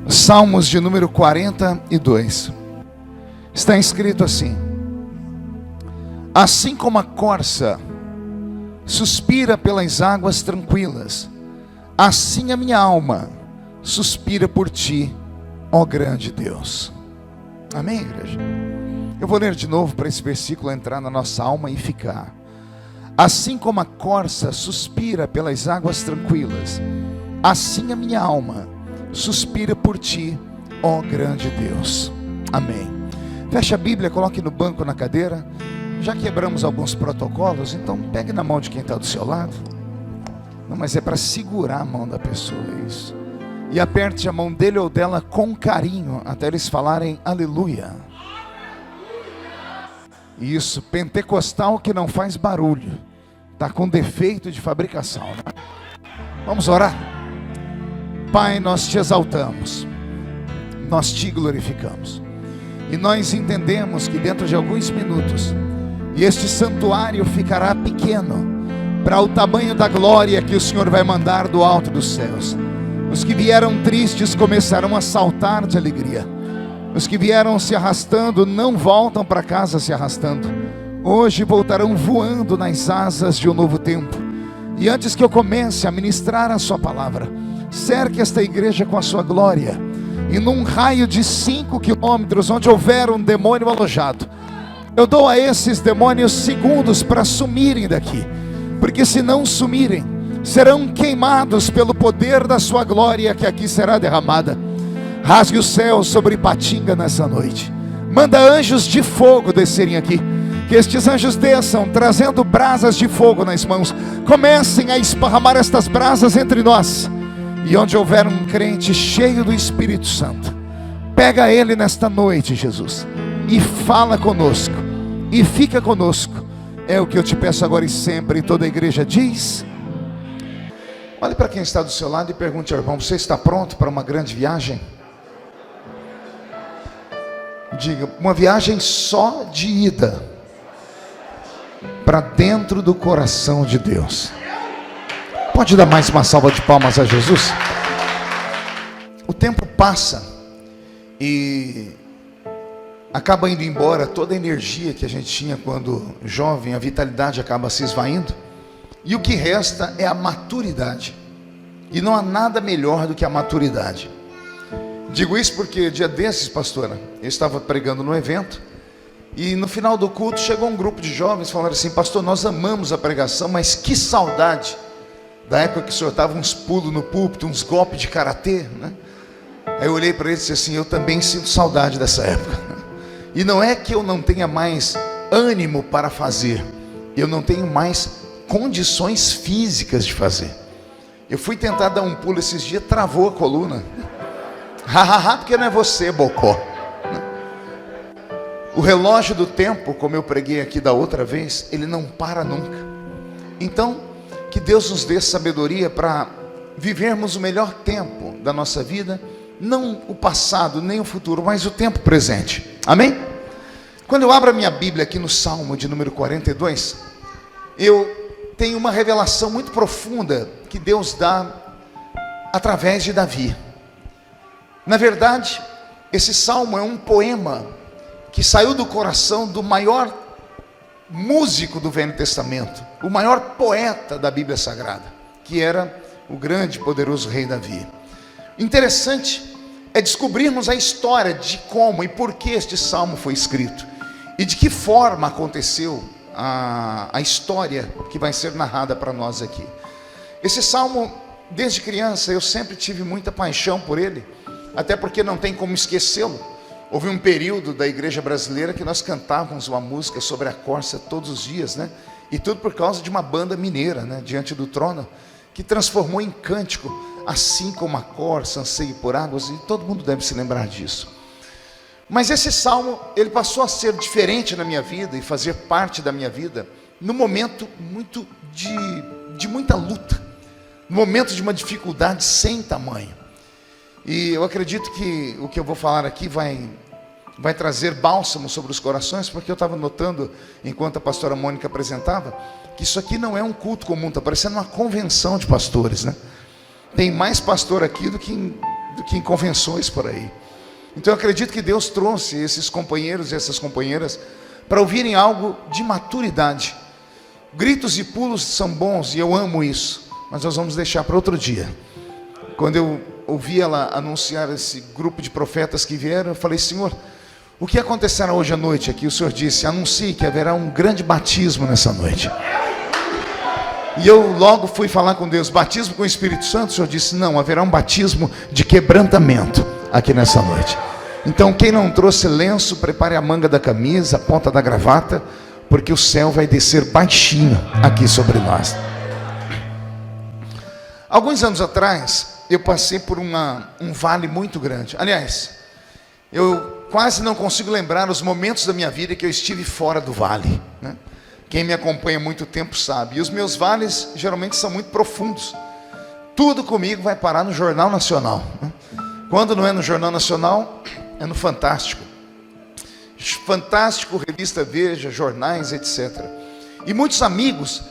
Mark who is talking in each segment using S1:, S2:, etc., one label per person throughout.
S1: Salmos de número 42. Está escrito assim: assim como a corça suspira pelas águas tranquilas, assim a minha alma suspira por ti, ó grande Deus. Amém, igreja? Eu vou ler de novo para esse versículo entrar na nossa alma e ficar. Assim como a corça suspira pelas águas tranquilas, assim a minha alma suspira por ti, ó grande Deus. Amém. Feche a Bíblia, coloque no banco, na cadeira. Já quebramos alguns protocolos, então pegue na mão de quem está do seu lado. Não, mas é para segurar a mão da pessoa, isso. E aperte a mão dele ou dela com carinho, até eles falarem aleluia. Isso, pentecostal que não faz barulho, está com defeito de fabricação, né? Vamos orar? Pai, nós te exaltamos, nós te glorificamos, e nós entendemos que dentro de alguns minutos, e este santuário ficará pequeno, para o tamanho da glória que o Senhor vai mandar do alto dos céus. Os que vieram tristes começarão a saltar de alegria, os que vieram se arrastando não voltam para casa se arrastando, hoje voltarão voando nas asas de um novo tempo. E antes que eu comece a ministrar a sua palavra, cerque esta igreja com a sua glória, e num raio de 5 quilômetros, onde houver um demônio alojado, eu dou a esses demônios segundos para sumirem daqui, porque se não sumirem, serão queimados pelo poder da sua glória que aqui será derramada. Rasgue o céu sobre Ipatinga nessa noite, manda anjos de fogo descerem aqui, que estes anjos desçam trazendo brasas de fogo nas mãos, comecem a esparramar estas brasas entre nós. E onde houver um crente cheio do Espírito Santo, pega ele nesta noite, Jesus, e fala conosco, e fica conosco. É o que eu te peço agora e sempre. E toda a igreja diz: olhe para quem está do seu lado e pergunte ao irmão: você está pronto para uma grande viagem? Diga: uma viagem só de ida para dentro do coração de Deus. Pode dar mais uma salva de palmas a Jesus? O tempo passa e acaba indo embora toda a energia que a gente tinha quando jovem, a vitalidade acaba se esvaindo, e o que resta é a maturidade, e não há nada melhor do que a maturidade. Digo isso porque dia desses, pastora, eu estava pregando no evento, e no final do culto chegou um grupo de jovens falando assim: pastor, nós amamos a pregação, mas que saudade da época que o senhor dava uns pulos no púlpito, uns golpes de karatê, né? Aí eu olhei para ele e disse assim: eu também sinto saudade dessa época. E não é que eu não tenha mais ânimo para fazer, eu não tenho mais condições físicas de fazer. Eu fui tentar dar um pulo esses dias, travou a coluna. Hahaha, porque não é você, bocó. O relógio do tempo, como eu preguei aqui da outra vez, ele não para nunca. Então, que Deus nos dê sabedoria para vivermos o melhor tempo da nossa vida, não o passado, nem o futuro, mas o tempo presente. Amém? Quando eu abro a minha Bíblia aqui no Salmo de número 42, eu tenho uma revelação muito profunda que Deus dá através de Davi. Na verdade, esse salmo é um poema que saiu do coração do maior músico do Velho Testamento, o maior poeta da Bíblia Sagrada, que era o grande e poderoso rei Davi. Interessante é descobrirmos a história de como e por que este salmo foi escrito, e de que forma aconteceu a história que vai ser narrada para nós aqui. Esse salmo, desde criança, eu sempre tive muita paixão por ele, até porque não tem como esquecê-lo. Houve um período da igreja brasileira que nós cantávamos uma música sobre a corça todos os dias, né? E tudo por causa de uma banda mineira, né? Diante do trono, que transformou em cântico: assim como a corça anseia por águas. E todo mundo deve se lembrar disso. Mas esse salmo, ele passou a ser diferente na minha vida e fazer parte da minha vida no momento muito de muita luta, no momento de uma dificuldade sem tamanho. E eu acredito que o que eu vou falar aqui vai trazer bálsamo sobre os corações, porque eu estava notando, enquanto a pastora Mônica apresentava, que isso aqui não é um culto comum, está parecendo uma convenção de pastores, né? Tem mais pastor aqui do que em do que em convenções por aí. Então eu acredito que Deus trouxe esses companheiros e essas companheiras para ouvirem algo de maturidade. Gritos e pulos são bons e eu amo isso, mas nós vamos deixar para outro dia. Quando eu ouvi ela anunciar esse grupo de profetas que vieram, eu falei: Senhor, o que acontecerá hoje à noite aqui? O Senhor disse: anuncie que haverá um grande batismo nessa noite. E eu logo fui falar com Deus: batismo com o Espírito Santo? O Senhor disse: não, haverá um batismo de quebrantamento aqui nessa noite. Então quem não trouxe lenço, prepare a manga da camisa, a ponta da gravata, porque o céu vai descer baixinho aqui sobre nós. Alguns anos atrás, eu passei por um vale muito grande. Aliás, eu quase não consigo lembrar os momentos da minha vida que eu estive fora do vale, né? Quem me acompanha há muito tempo sabe. E os meus vales geralmente são muito profundos. Tudo comigo vai parar no Jornal Nacional, né? Quando não é no Jornal Nacional, é no Fantástico. Fantástico, Revista Veja, jornais, etc. E muitos amigos,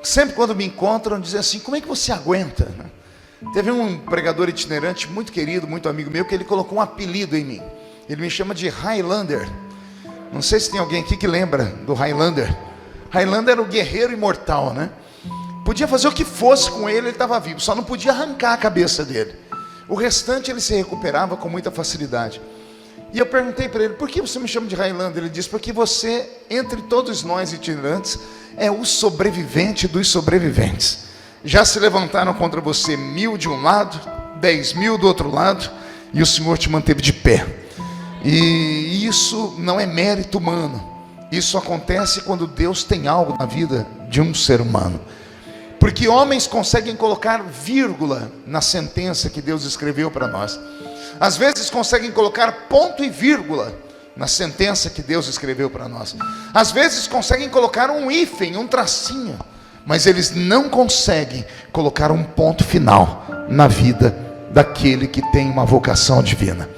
S1: sempre quando me encontram, dizem assim: como é que você aguenta? Teve um pregador itinerante muito querido, muito amigo meu, que ele colocou um apelido em mim. Ele me chama de Highlander. Não sei se tem alguém aqui que lembra do Highlander. Highlander era o guerreiro imortal, né? Podia fazer o que fosse com ele estava vivo, só não podia arrancar a cabeça dele. O restante ele se recuperava com muita facilidade. E eu perguntei para ele: por que você me chama de Highlander? Ele disse: porque você, entre todos nós itinerantes, é o sobrevivente dos sobreviventes. Já se levantaram contra você 1000 de um lado, 10.000 do outro lado, e o Senhor te manteve de pé. E isso não é mérito humano. Isso acontece quando Deus tem algo na vida de um ser humano. Porque homens conseguem colocar vírgula na sentença que Deus escreveu para nós. Às vezes conseguem colocar ponto e vírgula na sentença que Deus escreveu para nós. Às vezes conseguem colocar um hífen, um tracinho, mas eles não conseguem colocar um ponto final na vida daquele que tem uma vocação divina.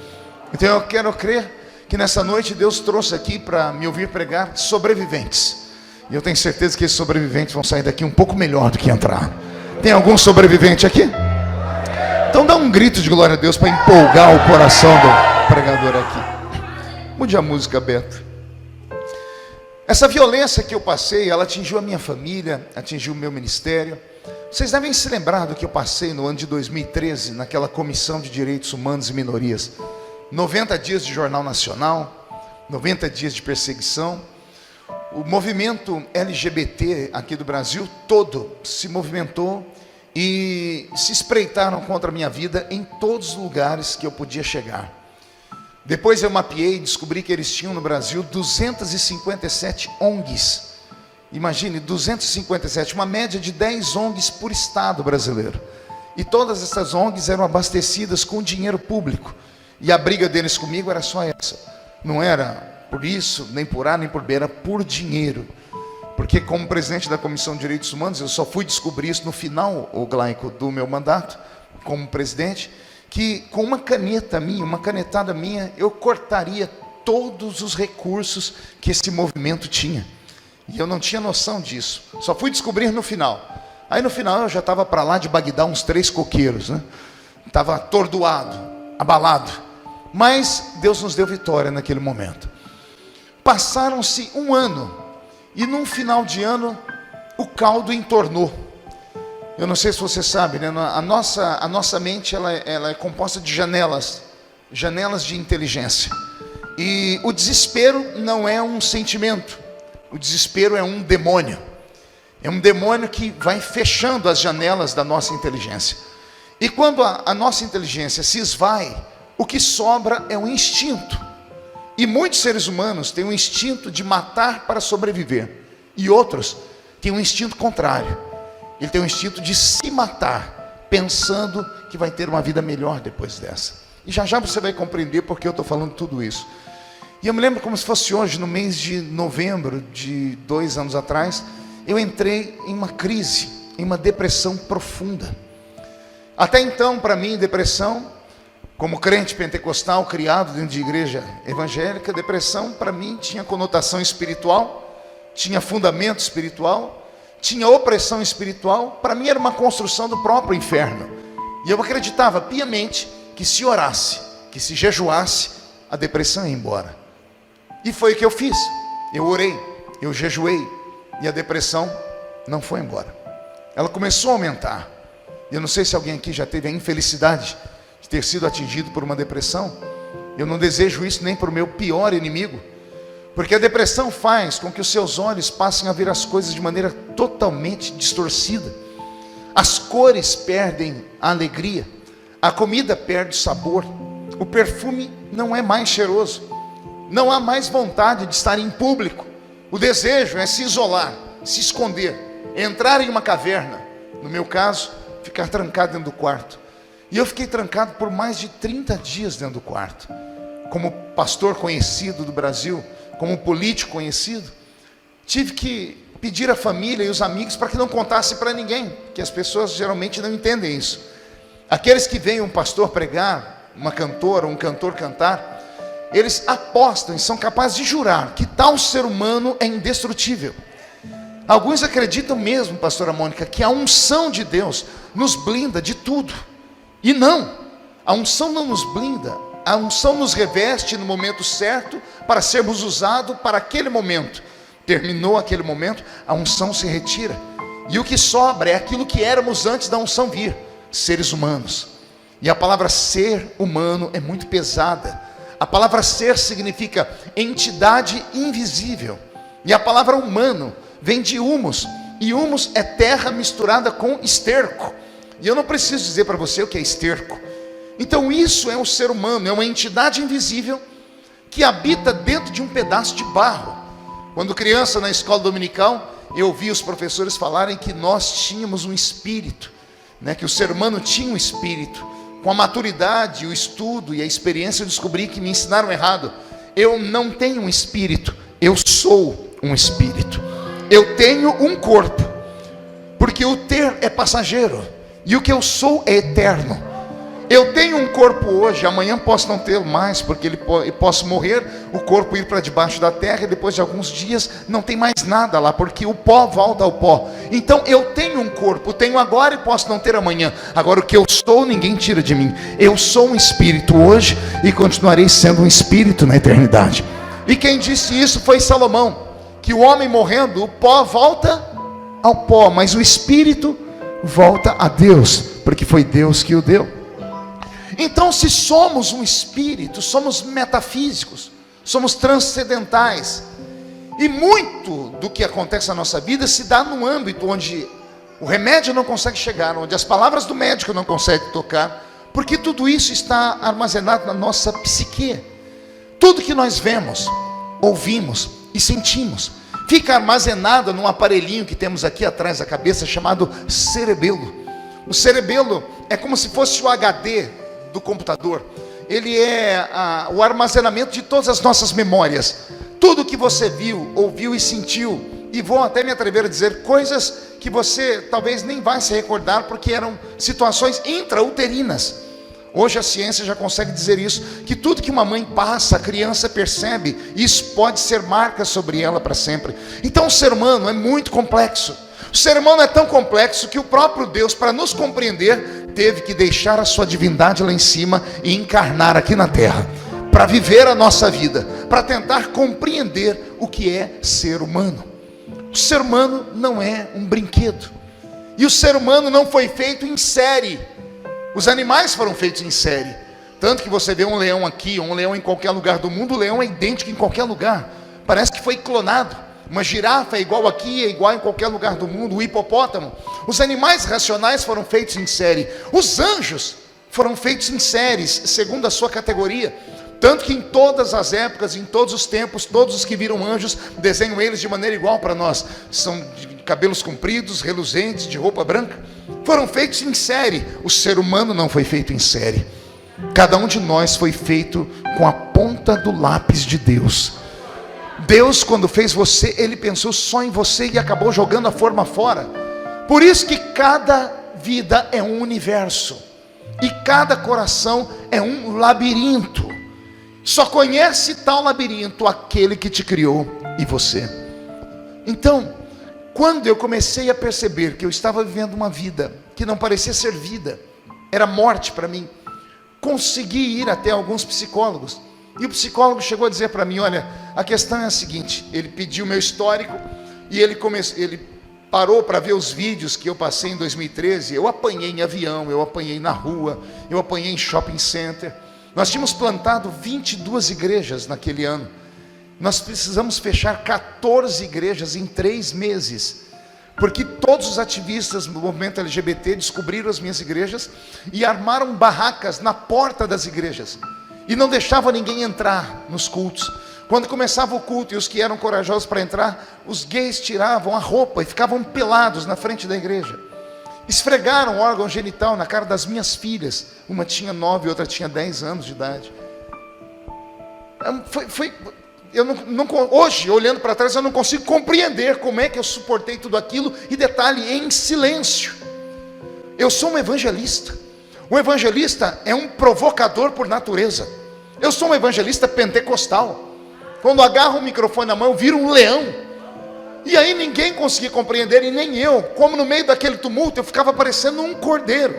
S1: Então eu quero crer que nessa noite Deus trouxe aqui para me ouvir pregar sobreviventes. E eu tenho certeza que esses sobreviventes vão sair daqui um pouco melhor do que entrar. Tem algum sobrevivente aqui? Então dá um grito de glória a Deus para empolgar o coração do pregador aqui. Mude a música, Beto. Essa violência que eu passei, ela atingiu a minha família, atingiu o meu ministério. Vocês devem se lembrar do que eu passei no ano de 2013, naquela Comissão de Direitos Humanos e Minorias. 90 dias de Jornal Nacional, 90 dias de perseguição. O movimento LGBT aqui do Brasil todo se movimentou e se espreitaram contra a minha vida em todos os lugares que eu podia chegar. Depois eu mapeei e descobri que eles tinham no Brasil 257 ONGs. Imagine, 257, uma média de 10 ONGs por estado brasileiro. E todas essas ONGs eram abastecidas com dinheiro público. E a briga deles comigo era só essa. Não era por isso, nem por A, nem por B, era por dinheiro. Porque como presidente da Comissão de Direitos Humanos, eu só fui descobrir isso no final, o Glaico, do meu mandato, como presidente, que com uma caneta minha, uma canetada minha, eu cortaria todos os recursos que esse movimento tinha. E eu não tinha noção disso. Só fui descobrir no final. Aí no final eu já estava para lá de Bagdá uns 3 coqueiros, né? Estava atordoado, abalado. Mas Deus nos deu vitória naquele momento. Passaram-se um ano. E num final de ano, o caldo entornou. Eu não sei se você sabe, né? A nossa mente ela é composta de janelas de inteligência. E o desespero não é um sentimento. O desespero é um demônio. É um demônio que vai fechando as janelas da nossa inteligência. E quando a nossa inteligência se esvai, o que sobra é um instinto. E muitos seres humanos têm um instinto de matar para sobreviver. E outros têm um instinto contrário. Ele tem um instinto de se matar, pensando que vai ter uma vida melhor depois dessa. E já já você vai compreender porque eu estou falando tudo isso. E eu me lembro como se fosse hoje, no mês de novembro de 2 anos atrás, eu entrei em uma crise, em uma depressão profunda. Até então, para mim, depressão, como crente pentecostal, criado dentro de igreja evangélica, depressão para mim tinha conotação espiritual, tinha fundamento espiritual, tinha opressão espiritual. Para mim era uma construção do próprio inferno. E eu acreditava piamente que se orasse, que se jejuasse, a depressão ia embora. E foi o que eu fiz. Eu orei, eu jejuei, e a depressão não foi embora. Ela começou a aumentar. Eu não sei se alguém aqui já teve a infelicidade de ter sido atingido por uma depressão. Eu não desejo isso nem para o meu pior inimigo, porque a depressão faz com que os seus olhos passem a ver as coisas de maneira totalmente distorcida. As cores perdem a alegria, a comida perde o sabor, o perfume não é mais cheiroso, não há mais vontade de estar em público. O desejo é se isolar, se esconder, entrar em uma caverna. No meu caso, ficar trancado dentro do quarto. E eu fiquei trancado por mais de 30 dias dentro do quarto. Como pastor conhecido do Brasil, como político conhecido, tive que pedir à família e os amigos para que não contasse para ninguém, que as pessoas geralmente não entendem isso. Aqueles que veem um pastor pregar, uma cantora, um cantor cantar, eles apostam e são capazes de jurar que tal ser humano é indestrutível. Alguns acreditam mesmo, pastora Mônica, que a unção de Deus nos blinda de tudo. E não, a unção não nos blinda, a unção nos reveste no momento certo para sermos usados para aquele momento. Terminou aquele momento, a unção se retira. E o que sobra é aquilo que éramos antes da unção vir, seres humanos. E a palavra ser humano é muito pesada. A palavra ser significa entidade invisível. E a palavra humano vem de humus. E humus é terra misturada com esterco. E eu não preciso dizer para você o que é esterco. Então isso é um ser humano, é uma entidade invisível que habita dentro de um pedaço de barro. Quando criança na escola dominical, eu ouvi os professores falarem que nós tínhamos um espírito, né? Que o ser humano tinha um espírito. Com a maturidade, o estudo e a experiência, eu descobri que me ensinaram errado. Eu não tenho um espírito, eu sou um espírito. Eu tenho um corpo, porque o ter é passageiro, e o que eu sou é eterno. Eu tenho um corpo hoje, amanhã posso não ter mais, porque posso morrer, o corpo ir para debaixo da terra, e depois de alguns dias não tem mais nada lá, porque o pó volta ao pó. Então eu tenho um corpo, tenho agora e posso não ter amanhã. Agora o que eu sou, ninguém tira de mim. Eu sou um espírito hoje e continuarei sendo um espírito na eternidade. E quem disse isso foi Salomão, que o homem morrendo, o pó volta ao pó, mas o espírito volta a Deus, porque foi Deus que o deu. Então, se somos um espírito, somos metafísicos, somos transcendentais, e muito do que acontece na nossa vida se dá num âmbito onde o remédio não consegue chegar, onde as palavras do médico não conseguem tocar, porque tudo isso está armazenado na nossa psique. Tudo que nós vemos, ouvimos e sentimos fica armazenado num aparelhinho que temos aqui atrás da cabeça, chamado cerebelo. O cerebelo é como se fosse o HD do computador. Ele é o armazenamento de todas as nossas memórias. Tudo que você viu, ouviu e sentiu, e vou até me atrever a dizer coisas que você talvez nem vai se recordar, porque eram situações intrauterinas. Hoje a ciência já consegue dizer isso, que tudo que uma mãe passa, a criança percebe, e isso pode ser marca sobre ela para sempre. Então o ser humano é muito complexo. O ser humano é tão complexo que o próprio Deus, para nos compreender, teve que deixar a sua divindade lá em cima e encarnar aqui na terra, para viver a nossa vida, para tentar compreender o que é ser humano. O ser humano não é um brinquedo, e o ser humano não foi feito em série. Os animais foram feitos em série, tanto que você vê um leão aqui, um leão em qualquer lugar do mundo, o leão é idêntico em qualquer lugar, parece que foi clonado. Uma girafa é igual aqui, é igual em qualquer lugar do mundo. O hipopótamo. Os animais racionais foram feitos em série. Os anjos foram feitos em séries, segundo a sua categoria. Tanto que em todas as épocas, em todos os tempos, todos os que viram anjos, desenham eles de maneira igual para nós. São de cabelos compridos, reluzentes, de roupa branca. Foram feitos em série. O ser humano não foi feito em série. Cada um de nós foi feito com a ponta do lápis de Deus. Deus, quando fez você, Ele pensou só em você e acabou jogando a forma fora. Por isso que cada vida é um universo, e cada coração é um labirinto. Só conhece tal labirinto aquele que te criou e você. Então, quando eu comecei a perceber que eu estava vivendo uma vida que não parecia ser vida, era morte para mim, consegui ir até alguns psicólogos. E o psicólogo chegou a dizer para mim, olha, a questão é a seguinte, ele pediu meu histórico e ele parou para ver os vídeos que eu passei em 2013. Eu apanhei em avião, eu apanhei na rua, eu apanhei em shopping center. Nós tínhamos plantado 22 igrejas naquele ano. Nós precisamos fechar 14 igrejas em 3 meses. Porque todos os ativistas do movimento LGBT descobriram as minhas igrejas e armaram barracas na porta das igrejas. E não deixavam ninguém entrar nos cultos. Quando começava o culto e os que eram corajosos para entrar, os gays tiravam a roupa e ficavam pelados na frente da igreja. Esfregaram o órgão genital na cara das minhas filhas. Uma tinha 9, outra tinha 10 anos de idade. Hoje, olhando para trás, eu não consigo compreender como é que eu suportei tudo aquilo. E detalhe, em silêncio. Eu sou um evangelista. O evangelista é um provocador por natureza. Eu sou um evangelista pentecostal. Quando agarro o microfone na mão, eu viro um leão. E aí ninguém conseguia compreender, e nem eu. Como no meio daquele tumulto, eu ficava parecendo um cordeiro.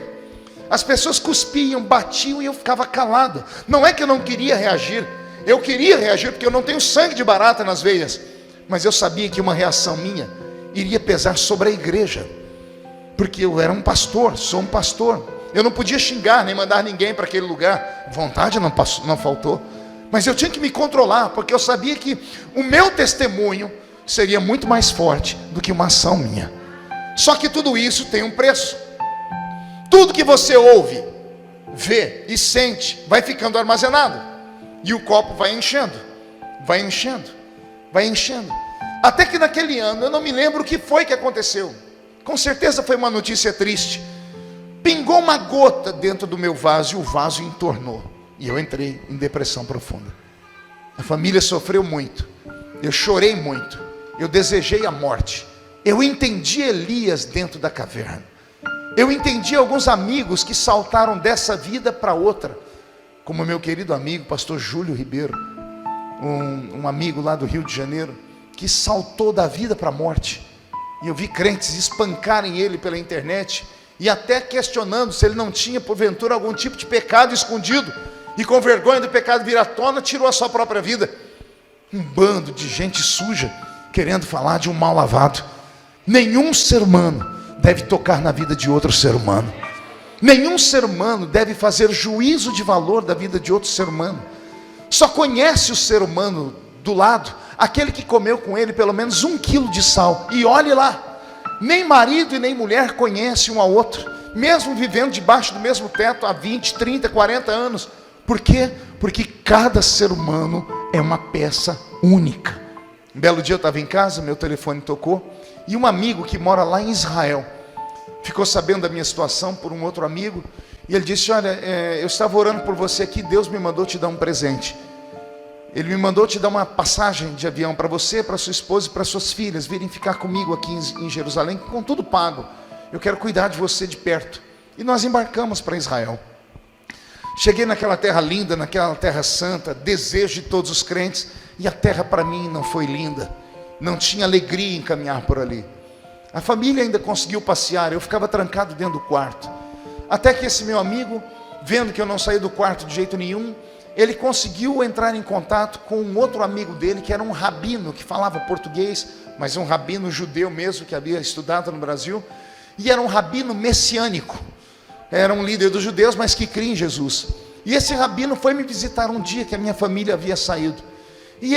S1: As pessoas cuspiam, batiam e eu ficava calado. Não é que eu não queria reagir. Eu queria reagir porque eu não tenho sangue de barata nas veias. Mas eu sabia que uma reação minha iria pesar sobre a igreja. Porque eu era um pastor, sou um pastor. Eu não podia xingar, nem mandar ninguém para aquele lugar. Vontade não faltou. Mas eu tinha que me controlar, porque eu sabia que o meu testemunho seria muito mais forte do que uma ação minha. Só que tudo isso tem um preço. Tudo que você ouve, vê e sente, vai ficando armazenado. E o copo vai enchendo, vai enchendo, vai enchendo. Até que naquele ano, eu não me lembro o que foi que aconteceu. Com certeza foi uma notícia triste. Pingou uma gota dentro do meu vaso e o vaso entornou. E eu entrei em depressão profunda. A família sofreu muito. Eu chorei muito. Eu desejei a morte. Eu entendi Elias dentro da caverna. Eu entendi alguns amigos que saltaram dessa vida para outra. Como meu querido amigo, pastor Júlio Ribeiro. Um amigo lá do Rio de Janeiro. Que saltou da vida para a morte. E eu vi crentes espancarem ele pela internet. E até questionando se ele não tinha, porventura, algum tipo de pecado escondido. E com vergonha do pecado vir à tona, tirou a sua própria vida. Um bando de gente suja, querendo falar de um mal lavado. Nenhum ser humano deve tocar na vida de outro ser humano. Nenhum ser humano deve fazer juízo de valor da vida de outro ser humano. Só conhece o ser humano do lado aquele que comeu com ele pelo menos 1 quilo de sal. E olhe lá, nem marido e nem mulher conhecem um ao outro, mesmo vivendo debaixo do mesmo teto há 20, 30, 40 anos. Por quê? Porque cada ser humano é uma peça única. Um belo dia eu estava em casa, meu telefone tocou, e um amigo que mora lá em Israel ficou sabendo da minha situação por um outro amigo, e ele disse, olha, eu estava orando por você aqui, Deus me mandou te dar um presente. Ele me mandou te dar uma passagem de avião para você, para sua esposa e para suas filhas virem ficar comigo aqui em Jerusalém, com tudo pago. Eu quero cuidar de você de perto. E nós embarcamos para Israel. Cheguei naquela terra linda, naquela terra santa, desejo de todos os crentes, e a terra para mim não foi linda, não tinha alegria em caminhar por ali. A família ainda conseguiu passear, eu ficava trancado dentro do quarto, até que esse meu amigo, vendo que eu não saí do quarto de jeito nenhum, ele conseguiu entrar em contato com um outro amigo dele, que era um rabino, que falava português, mas um rabino judeu mesmo, que havia estudado no Brasil, e era um rabino messiânico. Era um líder dos judeus, mas que cria em Jesus. E esse rabino foi me visitar um dia que a minha família havia saído. E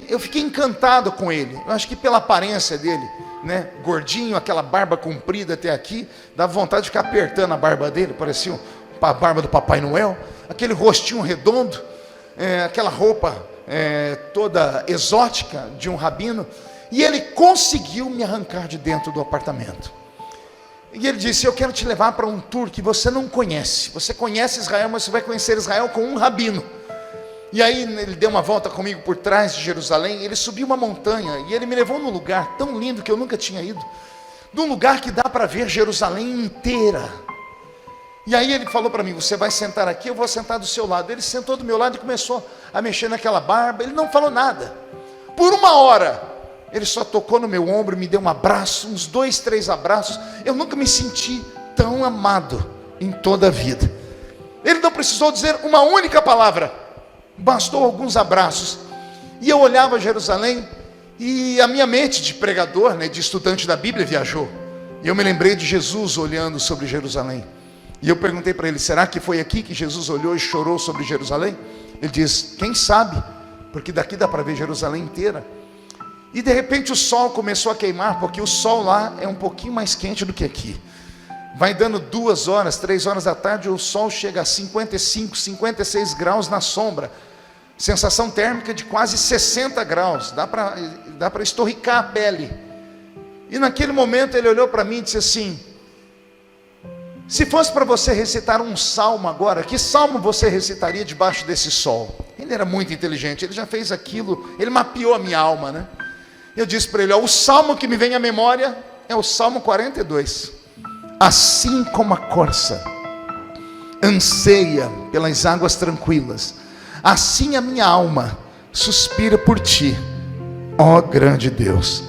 S1: eu fiquei encantado com ele. Eu acho que pela aparência dele, né? Gordinho, aquela barba comprida até aqui, dava vontade de ficar apertando a barba dele, parecia a barba do Papai Noel. Aquele rostinho redondo, aquela roupa toda exótica de um rabino. E ele conseguiu me arrancar de dentro do apartamento. E ele disse, eu quero te levar para um tour que você não conhece. Você conhece Israel, mas você vai conhecer Israel com um rabino. E aí ele deu uma volta comigo por trás de Jerusalém. Ele subiu uma montanha e ele me levou num lugar tão lindo que eu nunca tinha ido. Num lugar que dá para ver Jerusalém inteira. E aí ele falou para mim, você vai sentar aqui, eu vou sentar do seu lado. Ele sentou do meu lado e começou a mexer naquela barba. Ele não falou nada. Por 1 hora... ele só tocou no meu ombro, me deu um abraço, uns 2, 3 abraços. Eu nunca me senti tão amado em toda a vida. Ele não precisou dizer uma única palavra, bastou alguns abraços. E eu olhava Jerusalém, e a minha mente de pregador, de estudante da Bíblia, viajou. E eu me lembrei de Jesus olhando sobre Jerusalém. E eu perguntei para ele: será que foi aqui que Jesus olhou e chorou sobre Jerusalém? Ele diz: quem sabe, porque daqui dá para ver Jerusalém inteira. E de repente o sol começou a queimar, porque o sol lá é um pouquinho mais quente do que aqui. Vai dando 2 horas, 3 horas da tarde, o sol chega a 55, 56 graus na sombra. Sensação térmica de quase 60 graus. Dá para estorricar a pele. E naquele momento ele olhou para mim e disse assim: se fosse para você recitar um salmo agora, que salmo você recitaria debaixo desse sol? Ele era muito inteligente, ele já fez aquilo, ele mapeou a minha alma, Eu disse para ele: o salmo que me vem à memória é o Salmo 42. Assim como a corça anseia pelas águas tranquilas, assim a minha alma suspira por ti, ó grande Deus.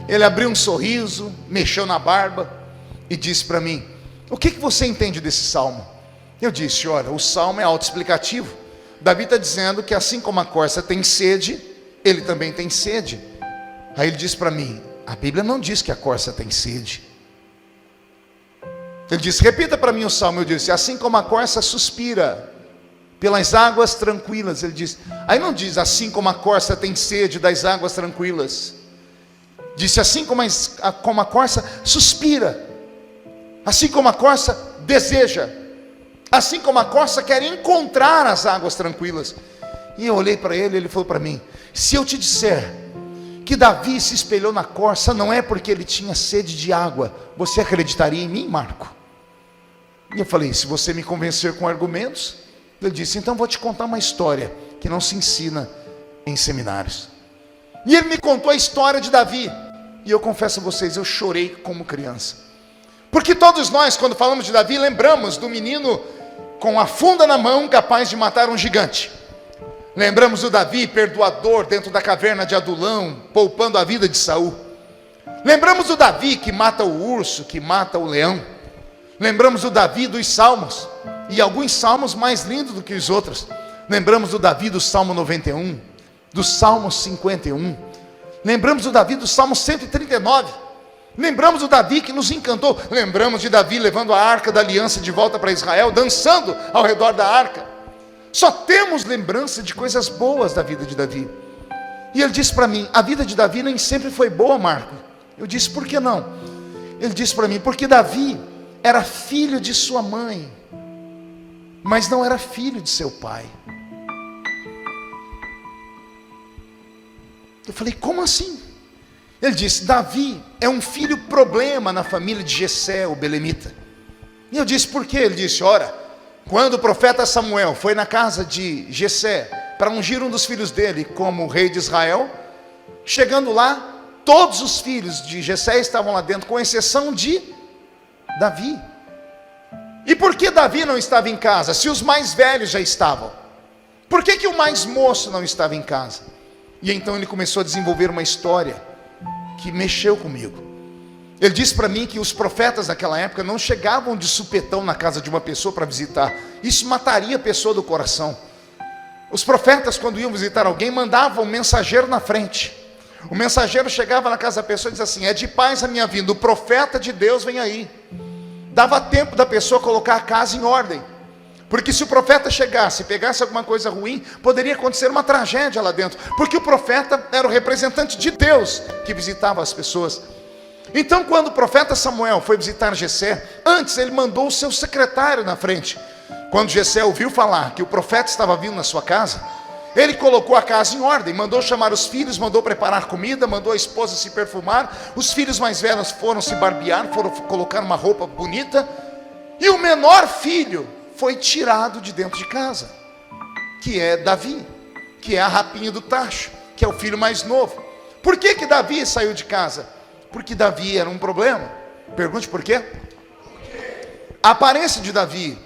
S1: Ele abriu um sorriso, mexeu na barba e disse para mim: o que você entende desse salmo? Eu disse: olha, o salmo é autoexplicativo. Davi está dizendo que assim como a corça tem sede, ele também tem sede. Aí ele disse para mim: a Bíblia não diz que a corça tem sede. Ele disse: repita para mim o salmo. Eu disse: assim como a corça suspira pelas águas tranquilas. Ele disse: aí não diz assim como a corça tem sede das águas tranquilas. Disse: assim como a corça suspira, assim como a corça deseja, assim como a corça quer encontrar as águas tranquilas. E eu olhei para ele, ele falou para mim: se eu te disser que Davi se espelhou na corça, não é porque ele tinha sede de água, você acreditaria em mim, Marco? E eu falei: se você me convencer com argumentos. Ele disse: então vou te contar uma história que não se ensina em seminários. E ele me contou a história de Davi. E eu confesso a vocês, eu chorei como criança. Porque todos nós, quando falamos de Davi, lembramos do menino com a funda na mão, capaz de matar um gigante. Lembramos do Davi perdoador dentro da caverna de Adulão, poupando a vida de Saul. Lembramos do Davi que mata o urso, que mata o leão. Lembramos do Davi dos salmos, e alguns salmos mais lindos do que os outros. Lembramos do Davi do Salmo 91, do Salmo 51. Lembramos do Davi do Salmo 139. Lembramos do Davi que nos encantou. Lembramos de Davi levando a arca da aliança de volta para Israel, dançando ao redor da arca. Só temos lembrança de coisas boas da vida de Davi. E ele disse para mim: a vida de Davi nem sempre foi boa, Marco. Eu disse: por que não? Ele disse para mim: porque Davi era filho de sua mãe, mas não era filho de seu pai. Eu falei: como assim? Ele disse: Davi é um filho problema na família de Jessé, o belemita. E eu disse: por quê? Ele disse: ora, quando o profeta Samuel foi na casa de Jessé para ungir um dos filhos dele como rei de Israel, chegando lá, todos os filhos de Jessé estavam lá dentro, com exceção de Davi. E por que Davi não estava em casa, se os mais velhos já estavam? Por que o mais moço não estava em casa? E então ele começou a desenvolver uma história que mexeu comigo. Ele disse para mim que os profetas naquela época não chegavam de supetão na casa de uma pessoa para visitar. Isso mataria a pessoa do coração. Os profetas, quando iam visitar alguém, mandavam um mensageiro na frente. O mensageiro chegava na casa da pessoa e dizia assim: é de paz a minha vinda, o profeta de Deus vem aí. Dava tempo da pessoa colocar a casa em ordem. Porque se o profeta chegasse e pegasse alguma coisa ruim, poderia acontecer uma tragédia lá dentro. Porque o profeta era o representante de Deus que visitava as pessoas. Então, quando o profeta Samuel foi visitar Jessé, antes ele mandou o seu secretário na frente. Quando Jessé ouviu falar que o profeta estava vindo na sua casa, ele colocou a casa em ordem, mandou chamar os filhos, mandou preparar comida, mandou a esposa se perfumar. Os filhos mais velhos foram se barbear, foram colocar uma roupa bonita. E o menor filho foi tirado de dentro de casa, que é Davi, que é a rapinha do tacho, que é o filho mais novo. Por que Davi saiu de casa? Porque Davi era um problema. Pergunte por quê? A aparência de Davi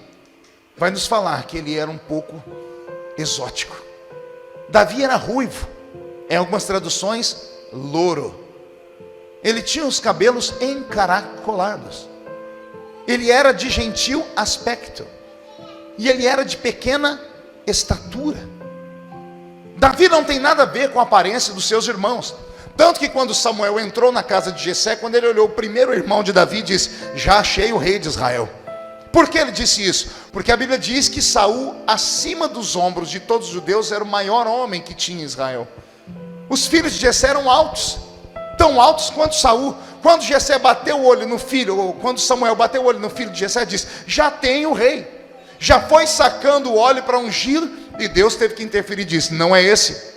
S1: vai nos falar que ele era um pouco exótico. Davi era ruivo, em algumas traduções, louro. Ele tinha os cabelos encaracolados. Ele era de gentil aspecto. e ele era de pequena estatura. Davi não tem nada a ver com a aparência dos seus irmãos. Tanto que quando Samuel entrou na casa de Jessé, quando ele olhou o primeiro irmão de Davi, disse: já achei o rei de Israel. Por que ele disse isso? Porque a Bíblia diz que Saul, acima dos ombros de todos os judeus, era o maior homem que tinha em Israel. Os filhos de Jessé eram altos, tão altos quanto Saul. Quando Jessé bateu o olho no filho, ou quando Samuel bateu o olho no filho de Jessé, disse: já tem o rei. Já foi sacando o óleo para ungir, e Deus teve que interferir e disse: não é esse.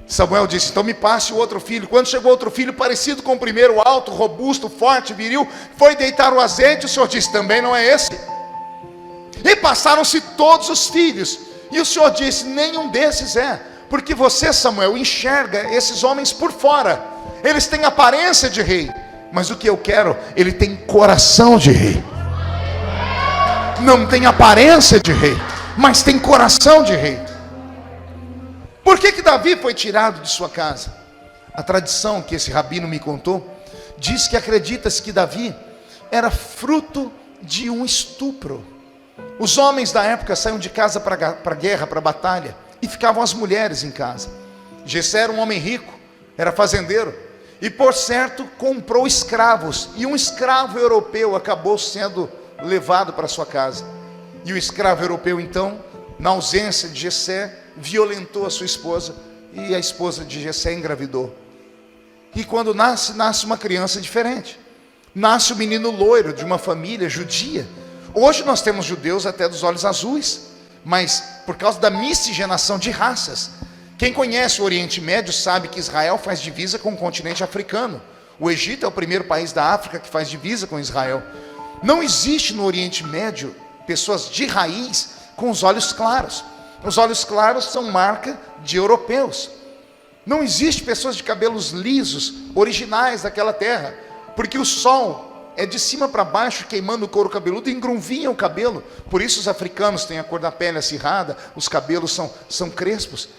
S1: Samuel disse: então me passe o outro filho. Quando chegou outro filho, parecido com o primeiro, alto, robusto, forte, viril, foi deitar o azeite, o Senhor disse: também não é esse. E passaram-se todos os filhos, e o Senhor disse: nenhum desses é. Porque você, Samuel, enxerga esses homens por fora. Eles têm aparência de rei, mas o que eu quero, ele tem coração de rei. Não tem aparência de rei, mas tem coração de rei. Por que Davi foi tirado de sua casa? A tradição que esse rabino me contou diz que acredita-se que Davi era fruto de um estupro. Os homens da época saíam de casa para a guerra, para a batalha, e ficavam as mulheres em casa. Jessé era um homem rico, era fazendeiro, e por certo comprou escravos, e um escravo europeu acabou sendo levado para sua casa. E o escravo europeu então, na ausência de Jessé, violentou a sua esposa, e a esposa de Jessé engravidou. E quando nasce uma criança diferente. Nasce um menino loiro de uma família judia. Hoje nós temos judeus até dos olhos azuis, mas por causa da miscigenação de raças. Quem conhece o Oriente Médio sabe que Israel faz divisa com o continente africano. O Egito é o primeiro país da África que faz divisa com Israel. Não existe no Oriente Médio pessoas de raiz com os olhos claros. Os olhos claros são marca de europeus. Não existe pessoas de cabelos lisos, originais daquela terra, porque o sol é de cima para baixo, queimando o couro cabeludo, e engrunvinha o cabelo. Por isso os africanos têm a cor da pele acirrada, os cabelos são crespos,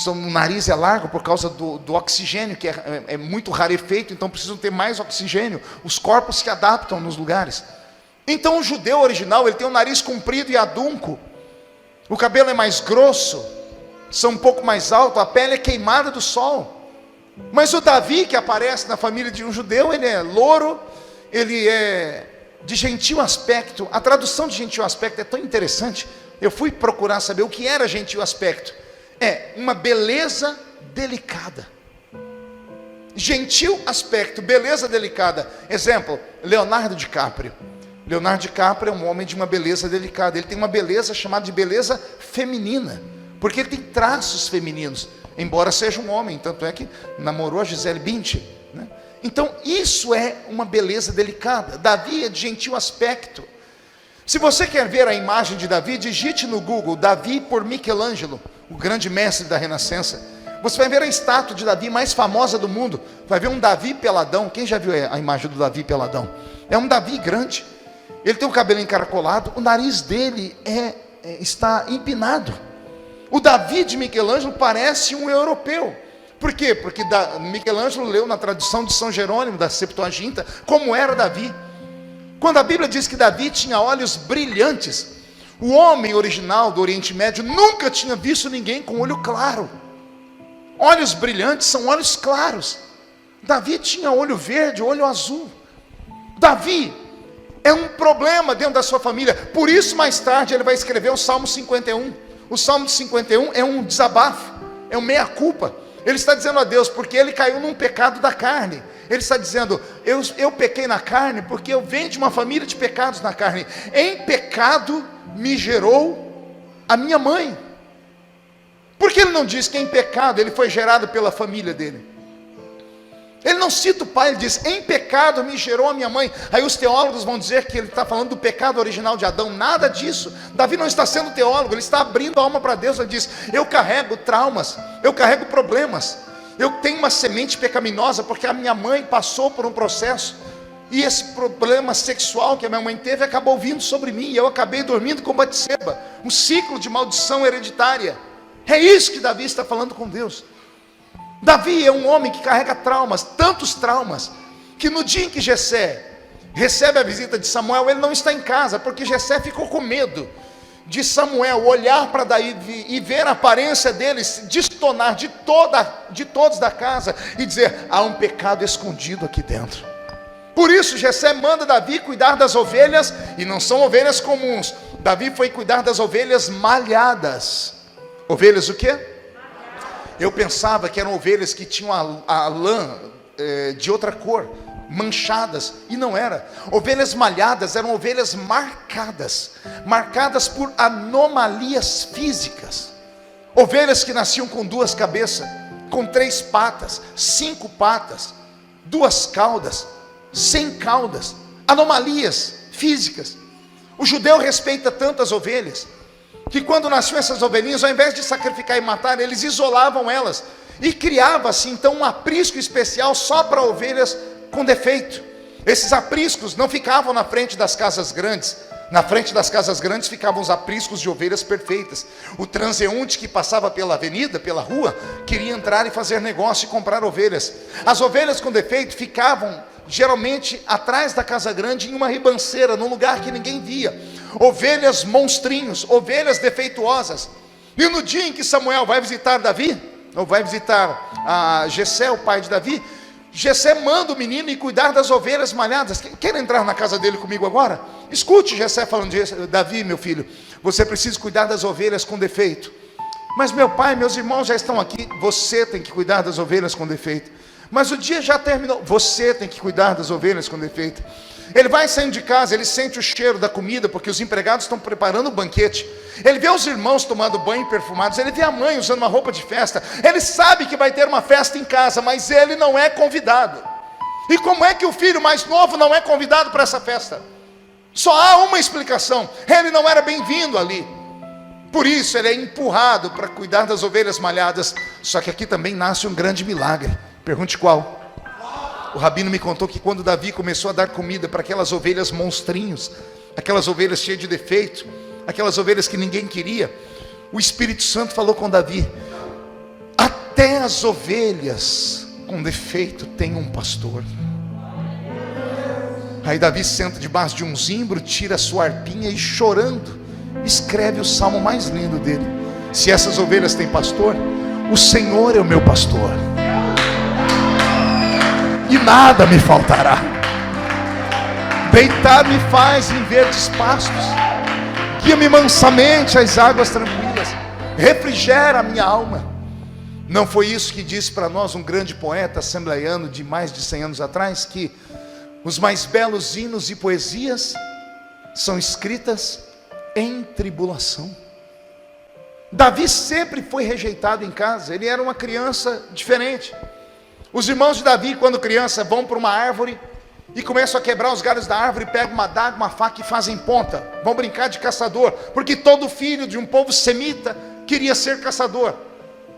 S1: o nariz é largo por causa do oxigênio, que é muito rarefeito, então precisam ter mais oxigênio. Os corpos se adaptam nos lugares. Então o judeu original, ele tem o nariz comprido e adunco, o cabelo é mais grosso, são um pouco mais alto, a pele é queimada do sol. Mas o Davi, que aparece na família de um judeu, ele é louro, ele é de gentil aspecto. A tradução de gentil aspecto é tão interessante. Eu fui procurar saber o que era gentil aspecto. É uma beleza delicada. Gentil aspecto, beleza delicada. Exemplo, Leonardo DiCaprio. Leonardo DiCaprio é um homem de uma beleza delicada. Ele tem uma beleza chamada de beleza feminina, porque ele tem traços femininos, embora seja um homem. Tanto é que namorou a Gisele Bündchen, né? Então isso é uma beleza delicada. Davi é de gentil aspecto. Se você quer ver a imagem de Davi, digite no Google Davi por Michelangelo, o grande mestre da Renascença. Você vai ver a estátua de Davi mais famosa do mundo. Vai ver um Davi peladão. Quem já viu a imagem do Davi peladão? É um Davi grande. Ele tem o cabelo encaracolado, o nariz dele está empinado. O Davi de Michelangelo parece um europeu. Por quê? Porque Michelangelo leu na tradição de São Jerônimo, da Septuaginta, como era Davi. Quando a Bíblia diz que Davi tinha olhos brilhantes, o homem original do Oriente Médio nunca tinha visto ninguém com olho claro. Olhos brilhantes são olhos claros. Davi tinha olho verde, olho azul. Davi é um problema dentro da sua família. Por isso mais tarde ele vai escrever o Salmo 51. O Salmo 51 é um desabafo, é um meia-culpa. Ele está dizendo a Deus, porque ele caiu num pecado da carne. Ele está dizendo, eu pequei na carne, porque eu venho de uma família de pecados na carne. Em pecado me gerou a minha mãe. Por que ele não diz que em pecado ele foi gerado pela família dele? Ele não cita o pai, ele diz, em pecado me gerou a minha mãe. Aí os teólogos vão dizer que ele está falando do pecado original de Adão. Nada disso. Davi não está sendo teólogo, ele está abrindo a alma para Deus. Ele diz, eu carrego traumas, eu carrego problemas, eu tenho uma semente pecaminosa, porque a minha mãe passou por um processo, e esse problema sexual que a minha mãe teve acabou vindo sobre mim, e eu acabei dormindo com Batseba, um ciclo de maldição hereditária. É isso que Davi está falando com Deus. Davi é um homem que carrega traumas, tantos traumas, que no dia em que Jessé recebe a visita de Samuel, ele não está em casa, porque Jessé ficou com medo de Samuel olhar para Davi e ver a aparência dele se destonar de todos da casa e dizer: há um pecado escondido aqui dentro. Por isso Jessé manda Davi cuidar das ovelhas, e não são ovelhas comuns. Davi foi cuidar das ovelhas malhadas. Ovelhas o quê? Eu pensava que eram ovelhas que tinham a lã de outra cor, manchadas, e não era. Ovelhas malhadas eram ovelhas marcadas por anomalias físicas. Ovelhas que nasciam com 2 cabeças, com 3 patas, 5 patas, 2 caudas, sem caudas, anomalias físicas. O judeu respeita tantas ovelhas, que quando nasciam essas ovelhinhas, ao invés de sacrificar e matar, eles isolavam elas, e criava-se então um aprisco especial só para ovelhas com defeito. Esses apriscos não ficavam na frente das casas grandes. Na frente das casas grandes ficavam os apriscos de ovelhas perfeitas. O transeunte que passava pela avenida, pela rua, queria entrar e fazer negócio e comprar ovelhas. As ovelhas com defeito ficavam geralmente atrás da casa grande, em uma ribanceira, num lugar que ninguém via. Ovelhas monstrinhos, ovelhas defeituosas. E no dia em que Samuel vai visitar Davi, ou vai visitar Jessé, o pai de Davi, Jessé manda o menino ir cuidar das ovelhas malhadas. Quer entrar na casa dele comigo agora? Escute Jessé falando: Davi, meu filho, você precisa cuidar das ovelhas com defeito. Mas meu pai, meus irmãos já estão aqui. Você tem que cuidar das ovelhas com defeito. Mas o dia já terminou. Você tem que cuidar das ovelhas com defeito. Ele vai saindo de casa, ele sente o cheiro da comida, porque os empregados estão preparando o banquete. Ele vê os irmãos tomando banho perfumados, ele vê a mãe usando uma roupa de festa. Ele sabe que vai ter uma festa em casa, mas ele não é convidado. E como é que o filho mais novo não é convidado para essa festa? Só há uma explicação: ele não era bem-vindo ali. Por isso ele é empurrado para cuidar das ovelhas malhadas. Só que aqui também nasce um grande milagre. Pergunte qual? O rabino me contou que quando Davi começou a dar comida para aquelas ovelhas monstrinhos, aquelas ovelhas cheias de defeito, aquelas ovelhas que ninguém queria, o Espírito Santo falou com Davi: até as ovelhas com defeito têm um pastor. Aí Davi senta debaixo de um zimbro, tira a sua arpinha e, chorando, escreve o salmo mais lindo dele: se essas ovelhas têm pastor, o Senhor é o meu pastor, e nada me faltará. Deitar-me faz em verdes pastos, guia-me mansamente às águas tranquilas, refrigera a minha alma. Não foi isso que disse para nós um grande poeta assembleiano de mais de 100 anos atrás, que os mais belos hinos e poesias são escritas em tribulação? Davi sempre foi rejeitado em casa. Ele era uma criança diferente. Os irmãos de Davi, quando criança, vão para uma árvore e começam a quebrar os galhos da árvore, pegam uma adaga, uma faca e fazem ponta. Vão brincar de caçador, porque todo filho de um povo semita queria ser caçador.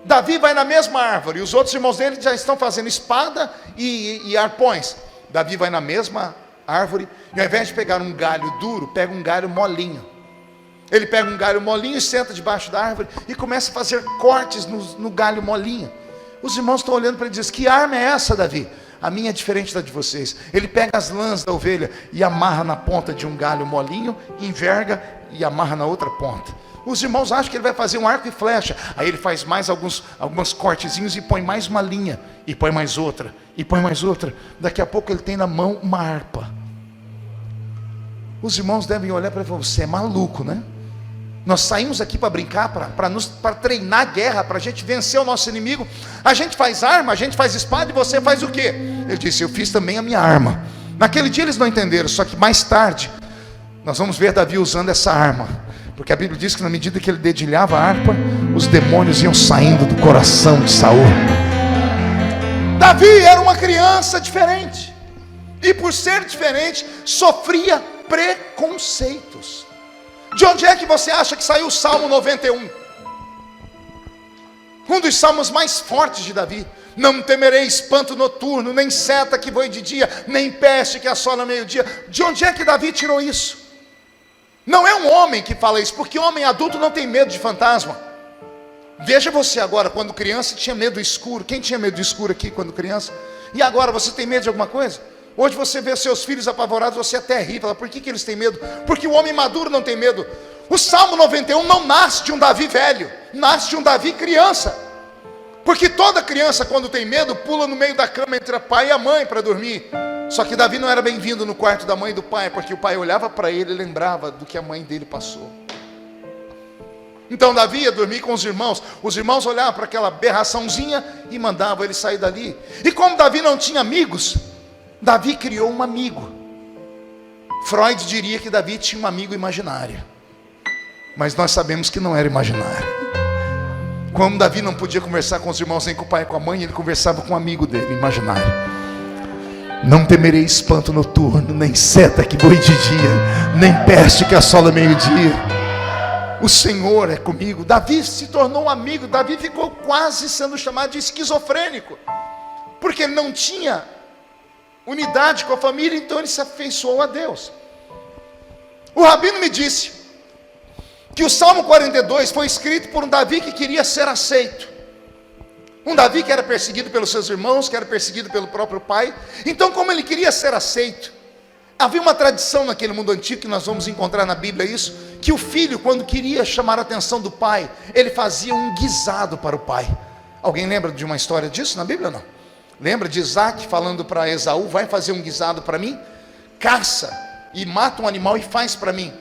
S1: Davi vai na mesma árvore, e os outros irmãos dele já estão fazendo espada e arpões. Davi vai na mesma árvore, e ao invés de pegar um galho duro, pega um galho molinho. Ele pega um galho molinho e senta debaixo da árvore e começa a fazer cortes no galho molinho. Os irmãos estão olhando para ele e dizem: que arma é essa, Davi? A minha é diferente da de vocês. Ele pega as lãs da ovelha e amarra na ponta de um galho molinho, enverga e amarra na outra ponta. Os irmãos acham que ele vai fazer um arco e flecha. Aí ele faz mais alguns cortezinhos e põe mais uma linha, e põe mais outra, e põe mais outra. Daqui a pouco ele tem na mão uma harpa. Os irmãos devem olhar para ele e falar: você é maluco, né? Nós saímos aqui para brincar, para treinar a guerra, para a gente vencer o nosso inimigo. A gente faz arma, a gente faz espada, e você faz o quê? Ele disse: eu fiz também a minha arma. Naquele dia eles não entenderam, só que mais tarde nós vamos ver Davi usando essa arma, porque a Bíblia diz que na medida que ele dedilhava a harpa, os demônios iam saindo do coração de Saul. Davi era uma criança diferente, e por ser diferente, sofria preconceitos. De onde é que você acha que saiu o Salmo 91? Um dos salmos mais fortes de Davi. Não temerei espanto noturno, nem seta que voe de dia, nem peste que assola meio-dia. De onde é que Davi tirou isso? Não é um homem que fala isso, porque homem adulto não tem medo de fantasma. Veja você agora, quando criança tinha medo do escuro. Quem tinha medo do escuro aqui quando criança? E agora você tem medo de alguma coisa? Hoje você vê seus filhos apavorados, você até ri, fala, por que eles têm medo? Porque o homem maduro não tem medo. O Salmo 91 não nasce de um Davi velho, nasce de um Davi criança. Porque toda criança, quando tem medo, pula no meio da cama entre o pai e a mãe para dormir. Só que Davi não era bem-vindo no quarto da mãe e do pai, porque o pai olhava para ele e lembrava do que a mãe dele passou. Então Davi ia dormir com os irmãos olhavam para aquela aberraçãozinha e mandavam ele sair dali. E como Davi não tinha amigos, Davi criou um amigo. Freud diria que Davi tinha um amigo imaginário, mas nós sabemos que não era imaginário. Como Davi não podia conversar com os irmãos nem com o pai e com a mãe, ele conversava com um amigo dele, imaginário. Não temerei espanto noturno, nem seta que voe de dia, nem peste que assola meio-dia. O Senhor é comigo. Davi se tornou um amigo. Davi ficou quase sendo chamado de esquizofrênico, porque ele não tinha unidade com a família, então ele se afeiçoou a Deus. O rabino me disse que o Salmo 42 foi escrito por um Davi que queria ser aceito. Um Davi que era perseguido pelos seus irmãos, que era perseguido pelo próprio pai. Então, como ele queria ser aceito, havia uma tradição naquele mundo antigo, que nós vamos encontrar na Bíblia isso, que o filho, quando queria chamar a atenção do pai, ele fazia um guisado para o pai. Alguém lembra de uma história disso na Bíblia ou não? Lembra de Isaac falando para Esaú, vai fazer um guisado para mim? Caça e mata um animal e faz para mim.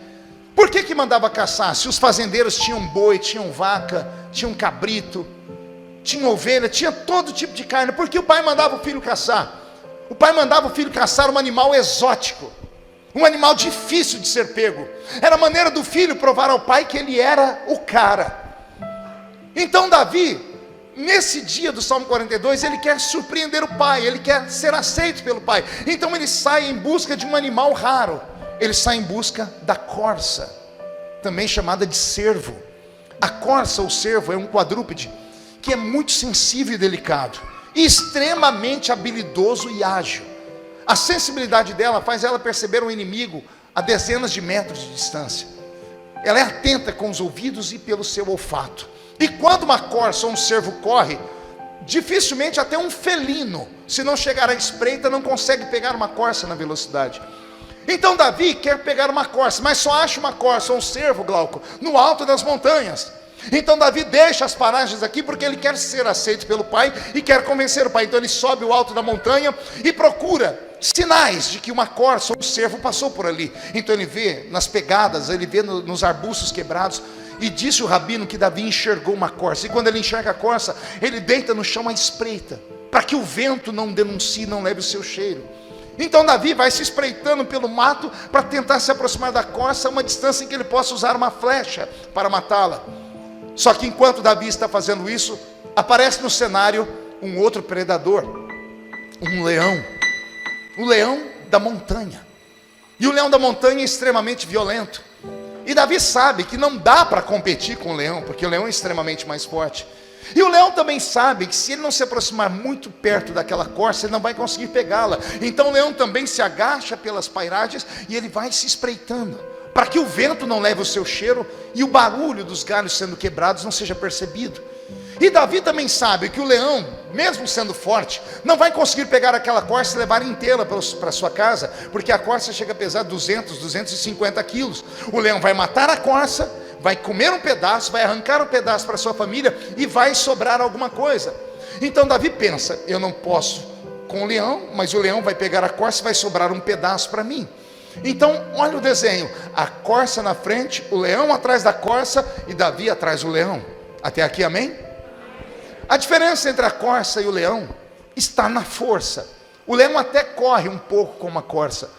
S1: Por que mandava caçar? Se os fazendeiros tinham boi, tinham vaca, tinham cabrito, tinham ovelha, tinha todo tipo de carne. Por que o pai mandava o filho caçar? O pai mandava o filho caçar um animal exótico, um animal difícil de ser pego. Era a maneira do filho provar ao pai que ele era o cara. Então Davi, nesse dia do Salmo 42, ele quer surpreender o pai, ele quer ser aceito pelo pai. Então ele sai em busca de um animal raro. Ele sai em busca da corça, também chamada de cervo. A corça ou cervo é um quadrúpede que é muito sensível e delicado, e extremamente habilidoso e ágil. A sensibilidade dela faz ela perceber um inimigo a dezenas de metros de distância. Ela é atenta com os ouvidos e pelo seu olfato. E quando uma corça ou um cervo corre, dificilmente até um felino, se não chegar à espreita, não consegue pegar uma corça na velocidade. Então Davi quer pegar uma corça, mas só acha uma corça ou um cervo, Glauco, no alto das montanhas. Então Davi deixa as paragens aqui, porque ele quer ser aceito pelo pai e quer convencer o pai. Então ele sobe o alto da montanha e procura sinais de que uma corça ou um cervo passou por ali. Então ele vê nas pegadas, ele vê nos arbustos quebrados. E disse o rabino que Davi enxergou uma corça. E quando ele enxerga a corça, ele deita no chão à espreita, para que o vento não denuncie, não leve o seu cheiro. Então Davi vai se espreitando pelo mato para tentar se aproximar da corça a uma distância em que ele possa usar uma flecha para matá-la. Só que enquanto Davi está fazendo isso, aparece no cenário um outro predador, um leão. O leão da montanha. E o leão da montanha é extremamente violento. E Davi sabe que não dá para competir com o leão, porque o leão é extremamente mais forte. E o leão também sabe que se ele não se aproximar muito perto daquela corça, ele não vai conseguir pegá-la. Então o leão também se agacha pelas pairagens e ele vai se espreitando, para que o vento não leve o seu cheiro e o barulho dos galhos sendo quebrados não seja percebido. E Davi também sabe que o leão, mesmo sendo forte, não vai conseguir pegar aquela corça e levar inteira para sua casa, porque a corça chega a pesar 200, 250 quilos. O leão vai matar a corça, vai comer um pedaço, vai arrancar um pedaço para sua família e vai sobrar alguma coisa. Então Davi pensa, eu não posso com o leão, mas o leão vai pegar a corça e vai sobrar um pedaço para mim. Então olha o desenho, a corça na frente, o leão atrás da corça e Davi atrás do leão. Até aqui, amém? A diferença entre a corça e o leão está na força. O leão até corre um pouco como a corça,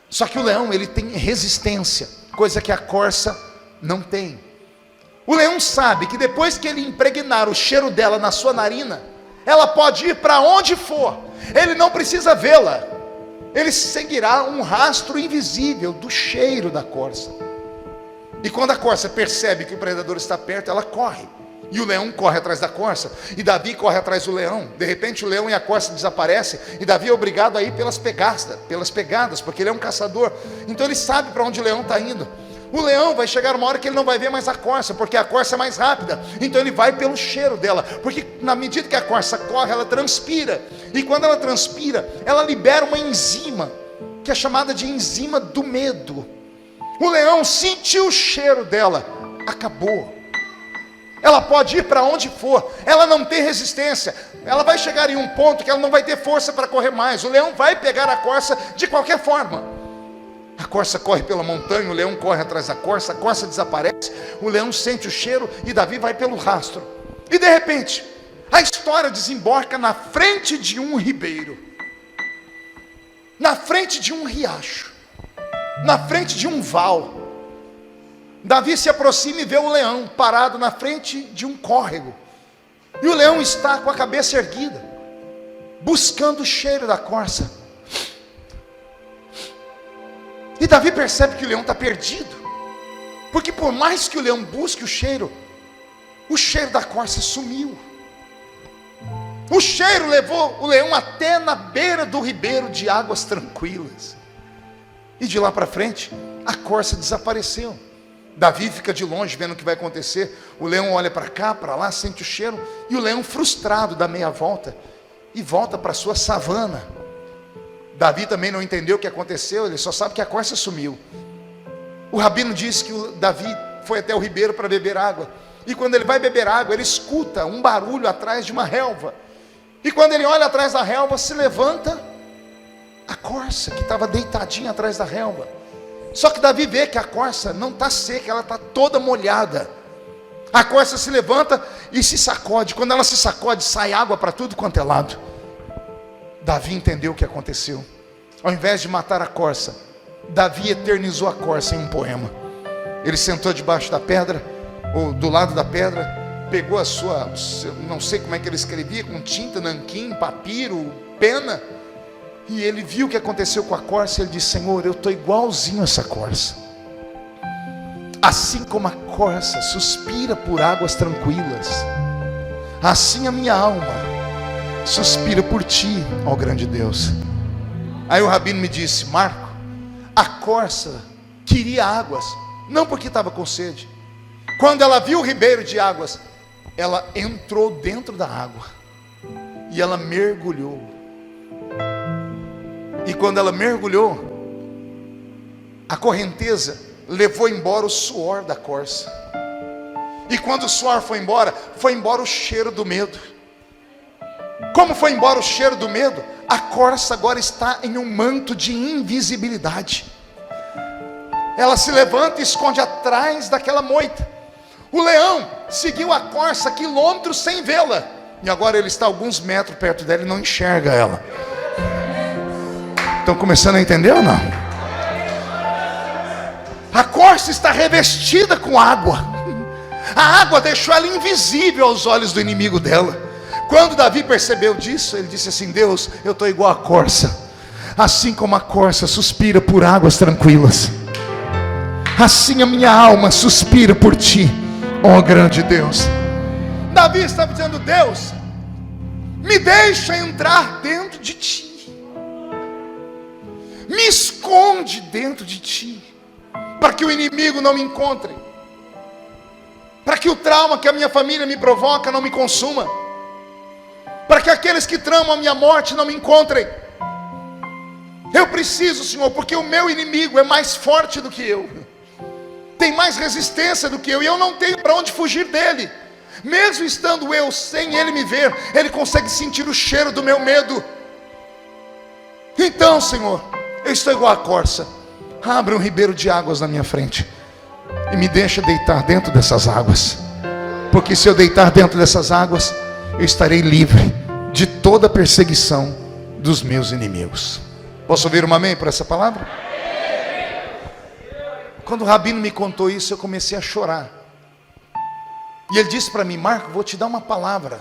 S1: só que o leão ele tem resistência, coisa que a corça não tem. O leão sabe que depois que ele impregnar o cheiro dela na sua narina, ela pode ir para onde for, ele não precisa vê-la, ele seguirá um rastro invisível do cheiro da corça. E quando a corça percebe que o predador está perto, ela corre. E o leão corre atrás da corça, e Davi corre atrás do leão. De repente o leão e a corça desaparecem, e Davi é obrigado a ir pelas pegadas, porque ele é um caçador. Então ele sabe para onde o leão está indo. O leão vai chegar uma hora que ele não vai ver mais a corça, porque a corça é mais rápida. Então ele vai pelo cheiro dela, porque na medida que a corça corre, ela transpira. E quando ela transpira, ela libera uma enzima, que é chamada de enzima do medo. O leão sentiu o cheiro dela, acabou. Ela pode ir para onde for, ela não tem resistência. Ela vai chegar em um ponto que ela não vai ter força para correr mais. O leão vai pegar a corça de qualquer forma. A corça corre pela montanha, o leão corre atrás da corça, a corça desaparece, o leão sente o cheiro e Davi vai pelo rastro. E de repente, a história desemboca na frente de um ribeiro, na frente de um riacho, na frente de um val. Davi se aproxima e vê o leão parado na frente de um córrego. E o leão está com a cabeça erguida, buscando o cheiro da corça. E Davi percebe que o leão está perdido, porque por mais que o leão busque o cheiro da corça sumiu. O cheiro levou o leão até na beira do ribeiro de águas tranquilas. E de lá para frente, a corça desapareceu. Davi fica de longe vendo o que vai acontecer. O leão olha para cá, para lá, sente o cheiro. E o leão, frustrado, dá meia volta e volta para a sua savana. Davi também não entendeu o que aconteceu, ele só sabe que a corça sumiu. O rabino disse que o Davi foi até o ribeiro para beber água. E quando ele vai beber água, ele escuta um barulho atrás de uma relva. E quando ele olha atrás da relva, se levanta a corça que estava deitadinha atrás da relva. Só que Davi vê que a corça não está seca, ela está toda molhada. A corça se levanta e se sacode. Quando ela se sacode, sai água para tudo quanto é lado. Davi entendeu o que aconteceu. Ao invés de matar a corça, Davi eternizou a corça em um poema. Ele sentou debaixo da pedra, ou do lado da pedra, pegou a sua, não sei como é que ele escrevia, com tinta, nanquim, papiro, pena, e ele viu o que aconteceu com a corça, e ele disse: Senhor, eu estou igualzinho a essa corça. Assim como a corça suspira por águas tranquilas, assim a minha alma suspira por ti, ó grande Deus. Aí o rabino me disse: Marco, a corça queria águas, não porque estava com sede. Quando ela viu o ribeiro de águas, ela entrou dentro da água e ela mergulhou. E quando ela mergulhou, a correnteza levou embora o suor da corça. E quando o suor foi embora o cheiro do medo. Como foi embora o cheiro do medo, a corça agora está em um manto de invisibilidade. Ela se levanta e esconde atrás daquela moita. O leão seguiu a corça quilômetros sem vê-la, e agora ele está a alguns metros perto dela e não enxerga ela. Estão começando a entender ou não? A corça está revestida com água. A água deixou ela invisível aos olhos do inimigo dela. Quando Davi percebeu disso, ele disse assim: Deus, eu estou igual a corça. Assim como a corça suspira por águas tranquilas, assim a minha alma suspira por ti, ó grande Deus. Davi estava dizendo: Deus, me deixa entrar dentro de ti, me esconde dentro de ti, para que o inimigo não me encontre, para que o trauma que a minha família me provoca não me consuma, para que aqueles que tramam a minha morte não me encontrem. Eu preciso, Senhor, porque o meu inimigo é mais forte do que eu, tem mais resistência do que eu, e eu não tenho para onde fugir dele. Mesmo estando eu sem ele me ver, ele consegue sentir o cheiro do meu medo. Então, Senhor, eu estou igual a corça. Abre um ribeiro de águas na minha frente e me deixa deitar dentro dessas águas, porque se eu deitar dentro dessas águas, eu estarei livre de toda perseguição dos meus inimigos. Posso ouvir um amém por essa palavra? Quando o rabino me contou isso, eu comecei a chorar. E ele disse para mim: Marco, vou te dar uma palavra.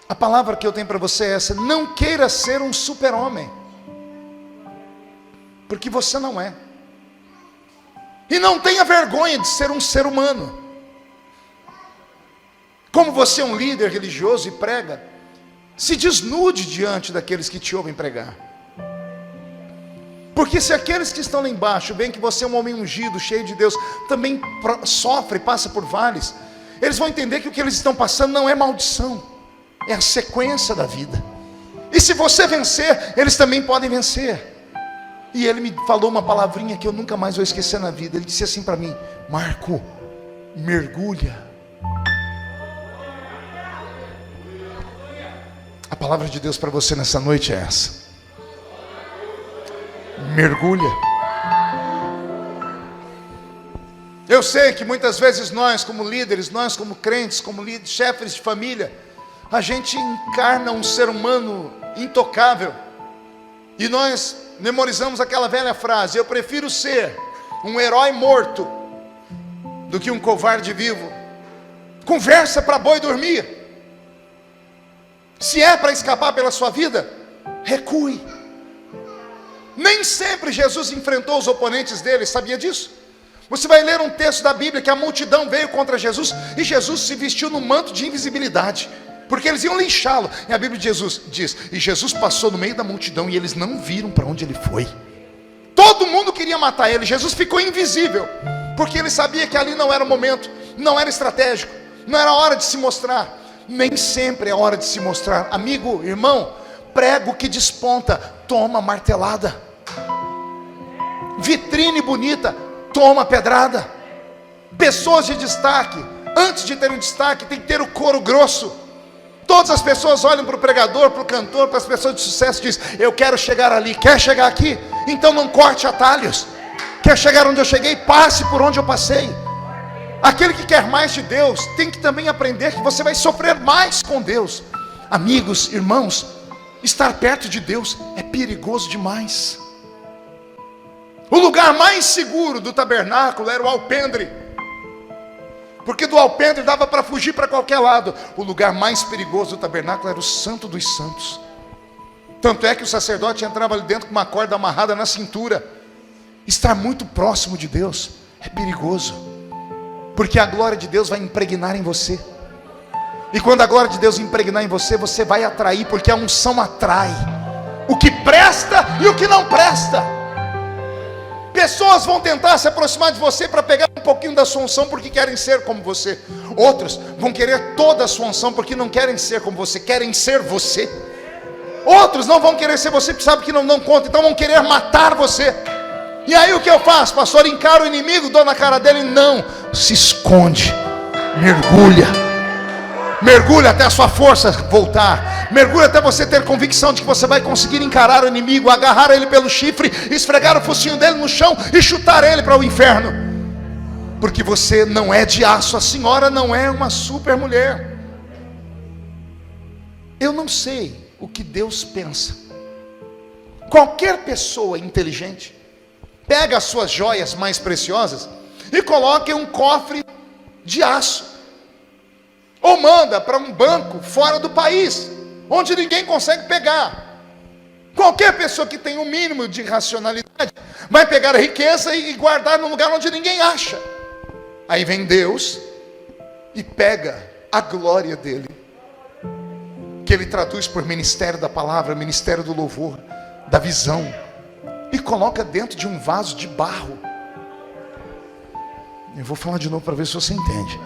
S1: A palavra que eu tenho para você é essa: não queira ser um super-homem, porque você não é. E não tenha vergonha de ser um ser humano. Como você é um líder religioso e prega, se desnude diante daqueles que te ouvem pregar. Porque se aqueles que estão lá embaixo veem que você é um homem ungido, cheio de Deus, também sofre, passa por vales, eles vão entender que o que eles estão passando não é maldição, é a sequência da vida. E se você vencer, eles também podem vencer. E ele me falou uma palavrinha que eu nunca mais vou esquecer na vida. Ele disse assim para mim: Marco, mergulha. A palavra de Deus para você nessa noite é essa: mergulha. Eu sei que muitas vezes nós como líderes, nós como crentes, como líderes, chefes de família, a gente encarna um ser humano intocável. E nós memorizamos aquela velha frase: eu prefiro ser um herói morto do que um covarde vivo. Conversa para boi dormir. Se é para escapar pela sua vida, recue. Nem sempre Jesus enfrentou os oponentes dele, sabia disso? Você vai ler um texto da Bíblia que a multidão veio contra Jesus e Jesus se vestiu no manto de invisibilidade, porque eles iam linchá-lo. E a Bíblia de Jesus diz: e Jesus passou no meio da multidão e eles não viram para onde ele foi. Todo mundo queria matar ele. Jesus ficou invisível, porque ele sabia que ali não era o momento, não era estratégico, não era hora de se mostrar. Nem sempre é hora de se mostrar. Amigo, irmão, prego que desponta, toma martelada. Vitrine bonita, toma pedrada. Pessoas de destaque, antes de ter um destaque, tem que ter o couro grosso. Todas as pessoas olham para o pregador, para o cantor, para as pessoas de sucesso e dizem: eu quero chegar ali. Quer chegar aqui? Então não corte atalhos. Quer chegar onde eu cheguei? Passe por onde eu passei. Aquele que quer mais de Deus tem que também aprender que você vai sofrer mais com Deus. Amigos, irmãos, estar perto de Deus é perigoso demais. O lugar mais seguro do tabernáculo era o alpendre, porque do alpendre dava para fugir para qualquer lado. O lugar mais perigoso do tabernáculo era o Santo dos Santos. Tanto é que o sacerdote entrava ali dentro com uma corda amarrada na cintura. Estar muito próximo de Deus é perigoso, porque a glória de Deus vai impregnar em você. E quando a glória de Deus impregnar em você, você vai atrair, porque a unção atrai o que presta e o que não presta. Pessoas vão tentar se aproximar de você para pegar um pouquinho da sua unção, porque querem ser como você. Outros vão querer toda a sua unção, porque não querem ser como você, querem ser você. Outros não vão querer ser você, porque sabem que não conta, então vão querer matar você. E aí o que eu faço, pastor? Encaro o inimigo, dou na cara dele? Não, se esconde, mergulha. Mergulha até a sua força voltar. Mergulha até você ter convicção de que você vai conseguir encarar o inimigo, agarrar ele pelo chifre, esfregar o focinho dele no chão e chutar ele para o inferno. Porque você não é de aço, a senhora não é uma super mulher. Eu não sei o que Deus pensa. Qualquer pessoa inteligente pega as suas joias mais preciosas e coloca em um cofre de aço, ou manda para um banco fora do país, onde ninguém consegue pegar. Qualquer pessoa que tem um mínimo de racionalidade vai pegar a riqueza e guardar num lugar onde ninguém acha. Aí vem Deus e pega a glória dele, que ele traduz por ministério da palavra, ministério do louvor, da visão, e coloca dentro de um vaso de barro. Eu vou falar de novo para ver se você entende.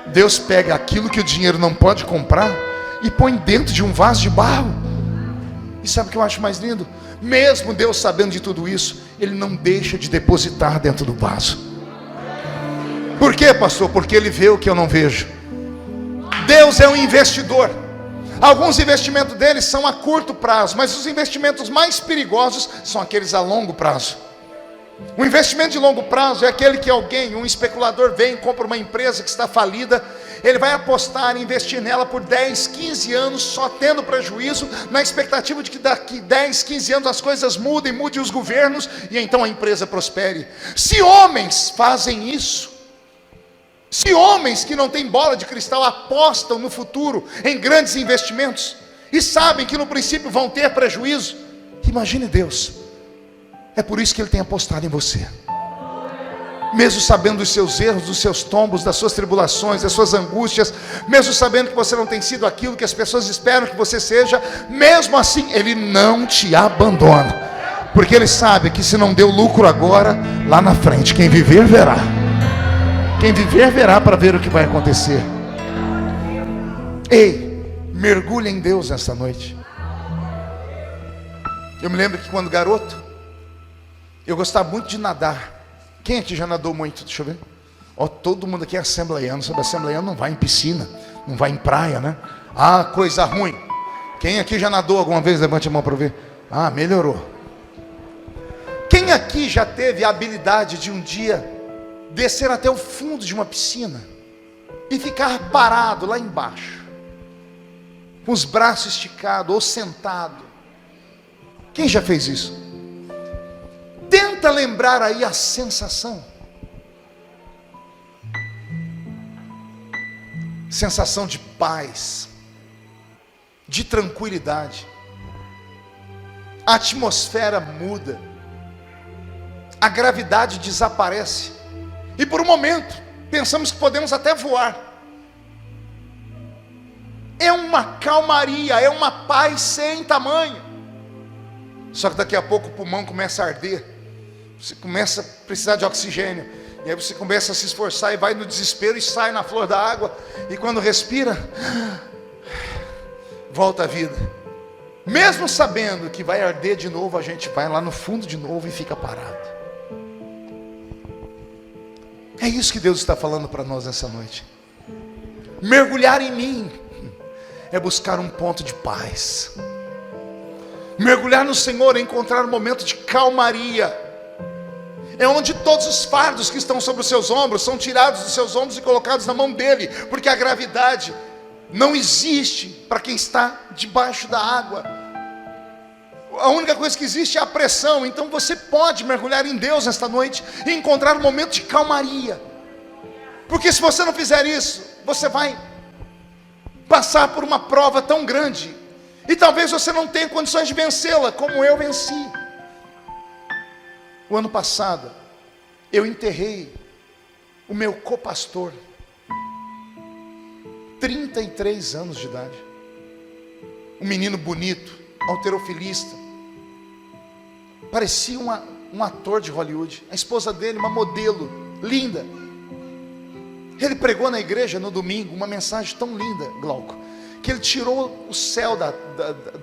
S1: Deus pega aquilo que o dinheiro não pode comprar e põe dentro de um vaso de barro. E sabe o que eu acho mais lindo? Mesmo Deus sabendo de tudo isso, Ele não deixa de depositar dentro do vaso. Por quê, pastor? Porque Ele vê o que eu não vejo. Deus é um investidor. Alguns investimentos deles são a curto prazo, mas os investimentos mais perigosos são aqueles a longo prazo. O investimento de longo prazo é aquele que alguém, um especulador, vem e compra uma empresa que está falida. Ele vai apostar e investir nela por 10, 15 anos, só tendo prejuízo, na expectativa de que daqui 10, 15 anos as coisas mudem, mudem os governos, e então a empresa prospere. Se homens fazem isso, se homens que não têm bola de cristal apostam no futuro em grandes investimentos e sabem que no princípio vão ter prejuízo, imagine Deus. É por isso que Ele tem apostado em você. Mesmo sabendo dos seus erros, dos seus tombos, das suas tribulações, das suas angústias, mesmo sabendo que você não tem sido aquilo que as pessoas esperam que você seja, mesmo assim Ele não te abandona. Porque ele sabe que se não deu lucro agora, lá na frente, quem viver verá. Quem viver verá para ver o que vai acontecer. Ei, mergulhe em Deus esta noite. Eu me lembro que quando garoto, eu gostava muito de nadar. Quem aqui já nadou muito? Deixa eu ver. Ó, todo mundo aqui é assembleiano. Sabe, assembleiano não vai em piscina, não vai em praia, né? Ah, coisa ruim. Quem aqui já nadou alguma vez? Levante a mão para eu ver. Ah, melhorou. Quem aqui já teve a habilidade de um dia descer até o fundo de uma piscina e ficar parado lá embaixo, com os braços esticados ou sentado? Quem já fez isso? Tenta lembrar aí a sensação. Sensação de paz, de tranquilidade. A atmosfera muda. A gravidade desaparece. E por um momento, pensamos que podemos até voar. É uma calmaria, é uma paz sem tamanho. Só que daqui a pouco o pulmão começa a arder. Você começa a precisar de oxigênio. E aí você começa a se esforçar e vai no desespero e sai na flor da água. E quando respira, volta à vida. Mesmo sabendo que vai arder de novo, a gente vai lá no fundo de novo e fica parado. É isso que Deus está falando para nós essa noite. Mergulhar em mim é buscar um ponto de paz. Mergulhar no Senhor é encontrar um momento de calmaria. É onde todos os fardos que estão sobre os seus ombros são tirados dos seus ombros e colocados na mão dele. Porque a gravidade não existe para quem está debaixo da água. A única coisa que existe é a pressão. Então você pode mergulhar em Deus esta noite e encontrar um momento de calmaria. Porque se você não fizer isso, você vai passar por uma prova tão grande. E talvez você não tenha condições de vencê-la, como eu venci. O ano passado, eu enterrei o meu copastor. 33 anos de idade. Um menino bonito, halterofilista. Parecia um ator de Hollywood. A esposa dele, uma modelo, linda. Ele pregou na igreja no domingo uma mensagem tão linda, Glauco, que ele tirou o céu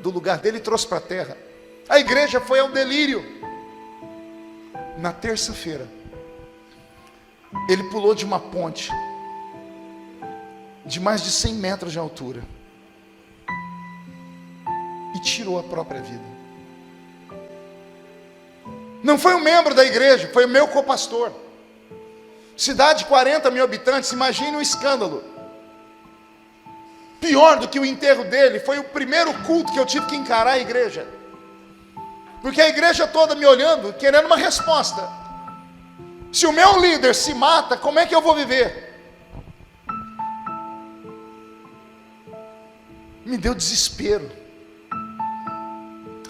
S1: do lugar dele e trouxe para a terra. A igreja foi ao delírio. Na terça-feira, ele pulou de uma ponte de mais de 100 metros de altura e tirou a própria vida. Não foi um membro da igreja, foi o meu copastor. Cidade de 40 mil habitantes, imagine o escândalo. Pior do que o enterro dele, foi o primeiro culto que eu tive que encarar a igreja. Porque a igreja toda me olhando, querendo uma resposta. Se o meu líder se mata, como é que eu vou viver? Me deu desespero.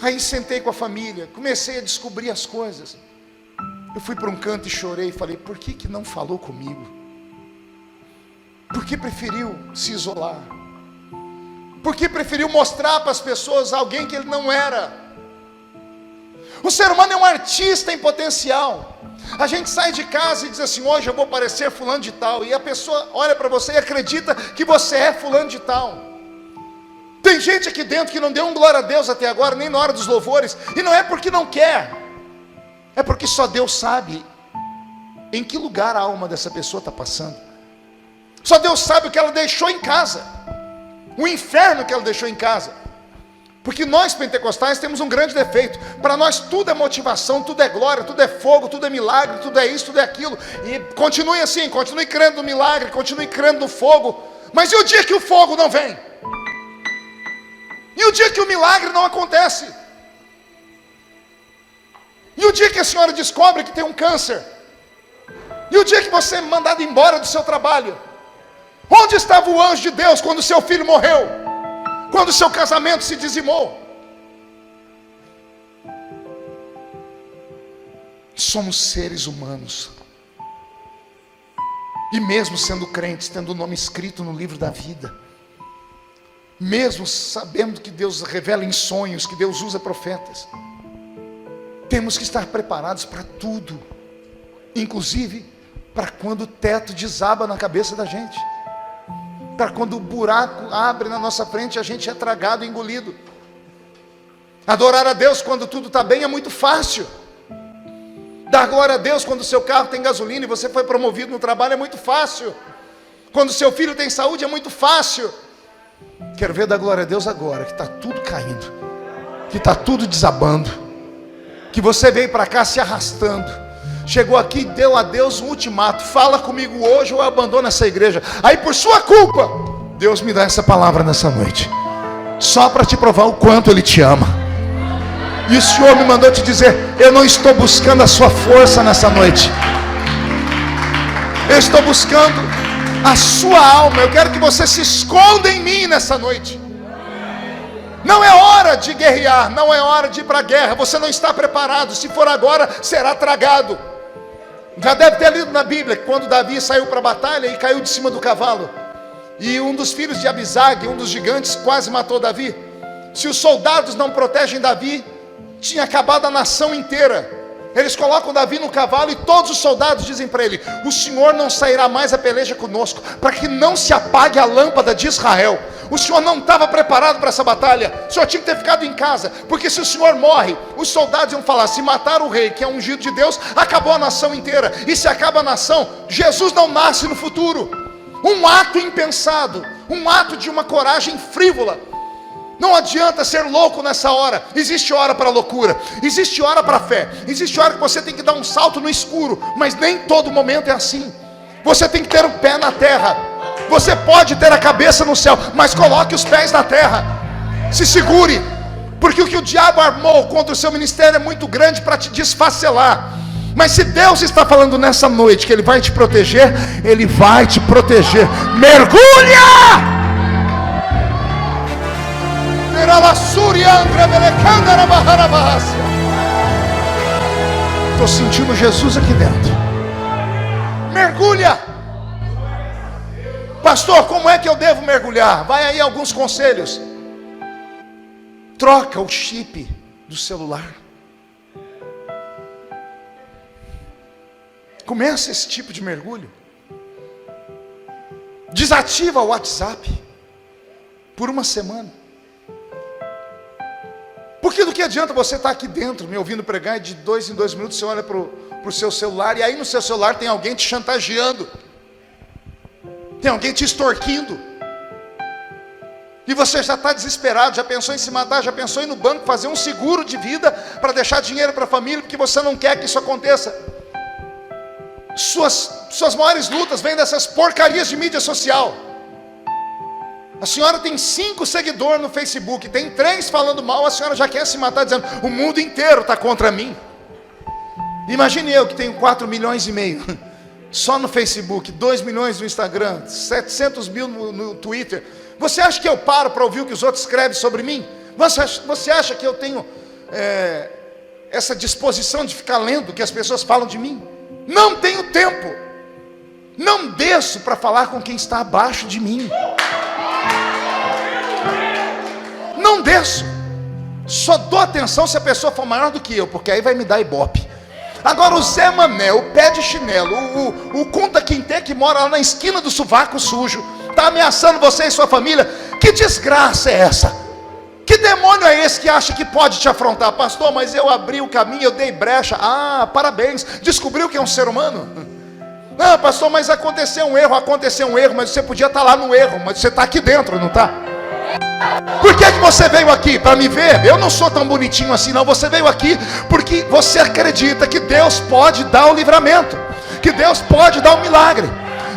S1: Aí sentei com a família, comecei a descobrir as coisas. Eu fui para um canto e chorei, falei, por que não falou comigo? Por que preferiu se isolar? Por que preferiu mostrar para as pessoas alguém que ele não era? O ser humano é um artista em potencial. A gente sai de casa e diz assim, hoje eu vou parecer fulano de tal. E a pessoa olha para você e acredita que você é fulano de tal. Tem gente aqui dentro que não deu um glória a Deus até agora, nem na hora dos louvores. E não é porque não quer. É porque só Deus sabe em que lugar a alma dessa pessoa está passando. Só Deus sabe o que ela deixou em casa. O inferno que ela deixou em casa. Porque nós pentecostais temos um grande defeito. Para nós tudo é motivação, tudo é glória, tudo é fogo, tudo é milagre, tudo é isso, tudo é aquilo. E continue assim, continue crendo no milagre, continue crendo no fogo. Mas e o dia que o fogo não vem? E o dia que o milagre não acontece? E o dia que a senhora descobre que tem um câncer? E o dia que você é mandado embora do seu trabalho? Onde estava o anjo de Deus quando seu filho morreu? Quando seu casamento se dizimou? Somos seres humanos. E mesmo sendo crentes, tendo o nome escrito no livro da vida, mesmo sabendo que Deus revela em sonhos, que Deus usa profetas, Temos que estar preparados para tudo, inclusive para quando o teto desaba na cabeça da gente, para quando o buraco abre na nossa frente e a gente é tragado e engolido. Adorar a Deus quando tudo está bem é muito fácil. Dar glória a Deus quando o seu carro tem gasolina e você foi promovido no trabalho é muito fácil. Quando o seu filho tem saúde é muito fácil. Quero ver dar glória a Deus agora, que está tudo caindo, que está tudo desabando, que você veio para cá se arrastando, chegou aqui e deu a Deus um ultimato: fala comigo hoje ou eu abandono essa igreja. Aí por sua culpa, Deus me dá essa palavra nessa noite, só para te provar o quanto Ele te ama. E o Senhor me mandou te dizer: eu não estou buscando a sua força nessa noite, eu estou buscando a sua alma. Eu quero que você se esconda em mim nessa noite. Não é hora de guerrear, não é hora de ir para a guerra. Você não está preparado. Se for agora, será tragado. Já deve ter lido na Bíblia que quando Davi saiu para a batalha e caiu de cima do cavalo, e um dos filhos de Abisag, um dos gigantes, quase matou Davi. Se os soldados não protegem Davi, tinha acabado a nação inteira. Eles colocam Davi no cavalo e todos os soldados dizem para ele: o Senhor não sairá mais a peleja conosco, para que não se apague a lâmpada de Israel. O Senhor não estava preparado para essa batalha. O Senhor tinha que ter ficado em casa, porque se o Senhor morre, os soldados iam falar: se matar o rei, que é ungido de Deus, acabou a nação inteira. E se acaba a nação, Jesus não nasce no futuro. Um ato impensado, um ato de uma coragem frívola. Não adianta ser louco nessa hora. Existe hora para loucura, existe hora para fé, existe hora que você tem que dar um salto no escuro, mas nem todo momento é assim. Você tem que ter o pé na terra. Você pode ter a cabeça no céu, mas coloque os pés na terra. Se segure, porque o que o diabo armou contra o seu ministério é muito grande para te desfacelar. Mas se Deus está falando nessa noite que Ele vai te proteger, Ele vai te proteger. Mergulha! Estou sentindo Jesus aqui dentro. Mergulha. Pastor, como é que eu devo mergulhar? Vai aí alguns conselhos. Troca o chip do celular. Começa esse tipo de mergulho. Desativa o WhatsApp por uma semana. Porque do que adianta você estar aqui dentro me ouvindo pregar e de 2 em 2 minutos você olha para o seu celular, e aí no seu celular tem alguém te chantageando, tem alguém te extorquindo, e você já está desesperado, já pensou em se matar, já pensou em ir no banco fazer um seguro de vida para deixar dinheiro para a família, porque você não quer que isso aconteça. Suas maiores lutas vêm dessas porcarias de mídia social. A senhora tem 5 seguidores no Facebook, tem 3 falando mal, a senhora já quer se matar dizendo: o mundo inteiro está contra mim. Imagine eu que tenho 4 milhões e meio só no Facebook, 2 milhões no Instagram, 700 mil no Twitter. Você acha que eu paro para ouvir o que os outros escrevem sobre mim? Você acha que eu tenho essa disposição de ficar lendo o que as pessoas falam de mim? Não tenho tempo. Não desço para falar com quem está abaixo de mim. Não desço. Só dou atenção se a pessoa for maior do que eu, porque aí vai me dar ibope. Agora o Zé Mané, o pé de chinelo, o Kunta Quinte que mora lá na esquina do sovaco sujo, está ameaçando você e sua família. Que desgraça é essa? Que demônio é esse que acha que pode te afrontar? Pastor, mas eu abri o caminho, eu dei brecha. Ah, parabéns, descobriu que é um ser humano? Não, pastor, mas aconteceu um erro, mas você podia estar lá no erro, mas você está aqui dentro, não está? Por que você veio aqui? Para me ver? Eu não sou tão bonitinho assim não. Você veio aqui porque você acredita que Deus pode dar o livramento, que Deus pode dar o milagre.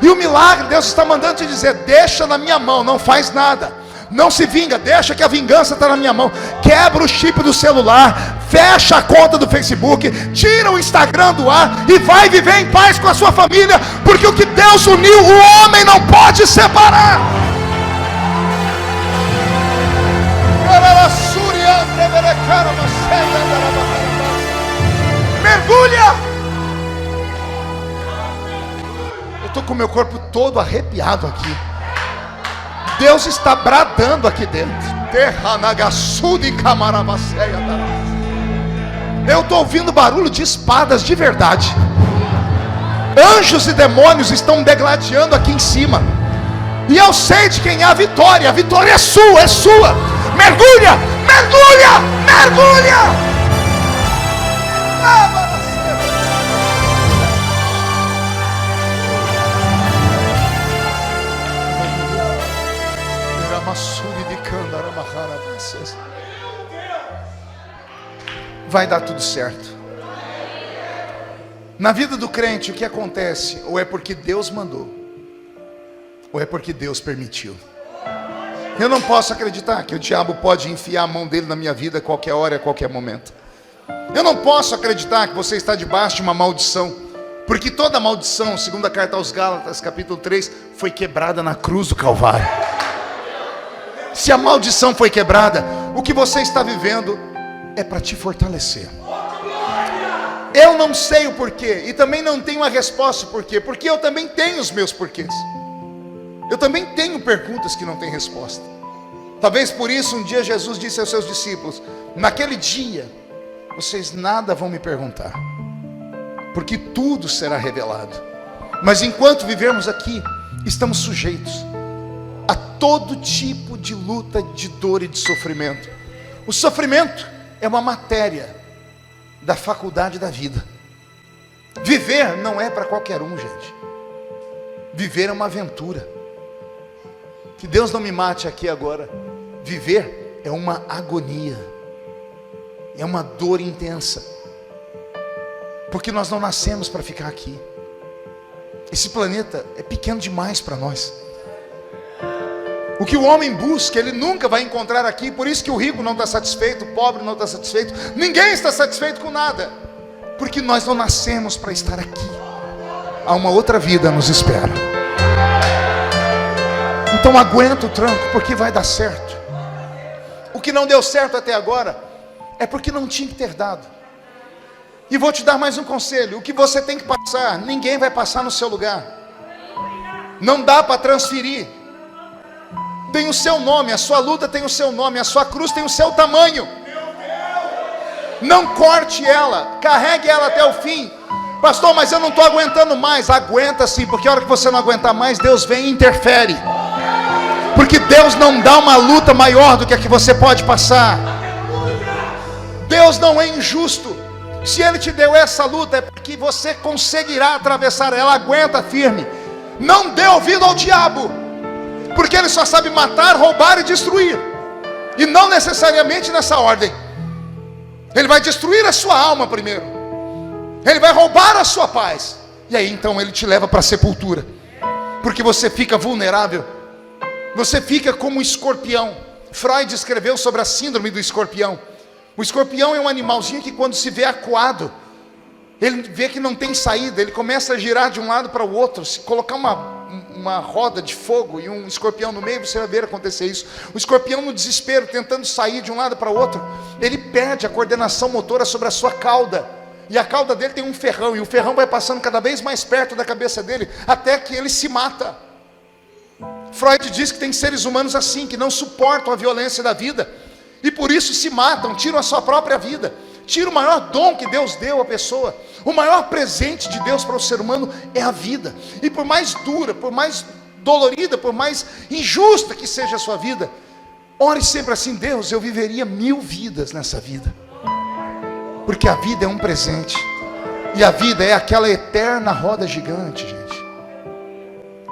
S1: E o milagre Deus está mandando te dizer: deixa na minha mão, não faz nada, não se vinga, deixa que a vingança está na minha mão. Quebra o chip do celular, fecha a conta do Facebook, tira o Instagram do ar e vai viver em paz com a sua família, porque o que Deus uniu, o homem não pode separar. Mergulha! Eu estou com o meu corpo todo arrepiado aqui. Deus está bradando aqui dentro. Eu estou ouvindo barulho de espadas de verdade. Anjos e demônios estão degladiando aqui em cima. E eu sei de quem é a vitória. A vitória é sua, é sua. Mergulha, mergulha, mergulha. Vai dar tudo certo. Na vida do crente, o que acontece? Ou é porque Deus mandou, ou é porque Deus permitiu. Eu não posso acreditar que o diabo pode enfiar a mão dele na minha vida a qualquer hora, a qualquer momento. Eu não posso acreditar que você está debaixo de uma maldição, porque toda maldição, segundo a carta aos Gálatas, capítulo 3, foi quebrada na cruz do Calvário. Se a maldição foi quebrada, o que você está vivendo é para te fortalecer. Eu não sei o porquê, e também não tenho a resposta por quê, porque eu também tenho os meus porquês. Eu também tenho perguntas que não têm resposta. Talvez por isso um dia Jesus disse aos seus discípulos: naquele dia vocês nada vão me perguntar, porque tudo será revelado. Mas enquanto vivermos aqui, estamos sujeitos a todo tipo de luta, de dor e de sofrimento. O sofrimento é uma matéria da faculdade da vida. Viver não é para qualquer um, gente. Viver é uma aventura. Que Deus não me mate aqui agora. Viver é uma agonia, é uma dor intensa, porque nós não nascemos para ficar aqui. Esse planeta é pequeno demais para nós. O que o homem busca, ele nunca vai encontrar aqui. Por isso que o rico não está satisfeito, o pobre não está satisfeito, ninguém está satisfeito com nada, porque nós não nascemos para estar aqui. Há uma outra vida nos espera. Então aguenta o tranco, porque vai dar certo. O que não deu certo até agora é porque não tinha que ter dado. E vou te dar mais um conselho: o que você tem que passar, ninguém vai passar no seu lugar. Não dá para transferir. Tem o seu nome, a sua luta tem o seu nome, a sua cruz tem o seu tamanho. Não corte ela, carregue ela até o fim. Pastor, mas eu não estou aguentando mais. Aguenta sim, porque a hora que você não aguentar mais, Deus vem e interfere. Porque Deus não dá uma luta maior do que a que você pode passar. Deus não é injusto. Se Ele te deu essa luta, é porque você conseguirá atravessar ela. Aguenta firme. Não dê ouvido ao diabo, porque ele só sabe matar, roubar e destruir. E não necessariamente nessa ordem. Ele vai destruir a sua alma primeiro. Ele vai roubar a sua paz. E aí então ele te leva para a sepultura. Porque você fica vulnerável. Você fica como um escorpião. Freud escreveu sobre a síndrome do escorpião. O escorpião é um animalzinho que quando se vê acuado, ele vê que não tem saída, ele começa a girar de um lado para o outro. Se colocar uma roda de fogo e um escorpião no meio, você vai ver acontecer isso. O escorpião, no desespero, tentando sair de um lado para o outro, ele perde a coordenação motora sobre a sua cauda. E a cauda dele tem um ferrão, e o ferrão vai passando cada vez mais perto da cabeça dele, até que ele se mata. Freud diz que tem seres humanos assim, que não suportam a violência da vida, e por isso se matam, tiram a sua própria vida. Tira o maior dom que Deus deu à pessoa. O maior presente de Deus para o ser humano é a vida. E por mais dura, por mais dolorida, por mais injusta que seja a sua vida, ore sempre assim: Deus, eu viveria 1000 vidas nessa vida. Porque a vida é um presente. E a vida é aquela eterna roda gigante, gente.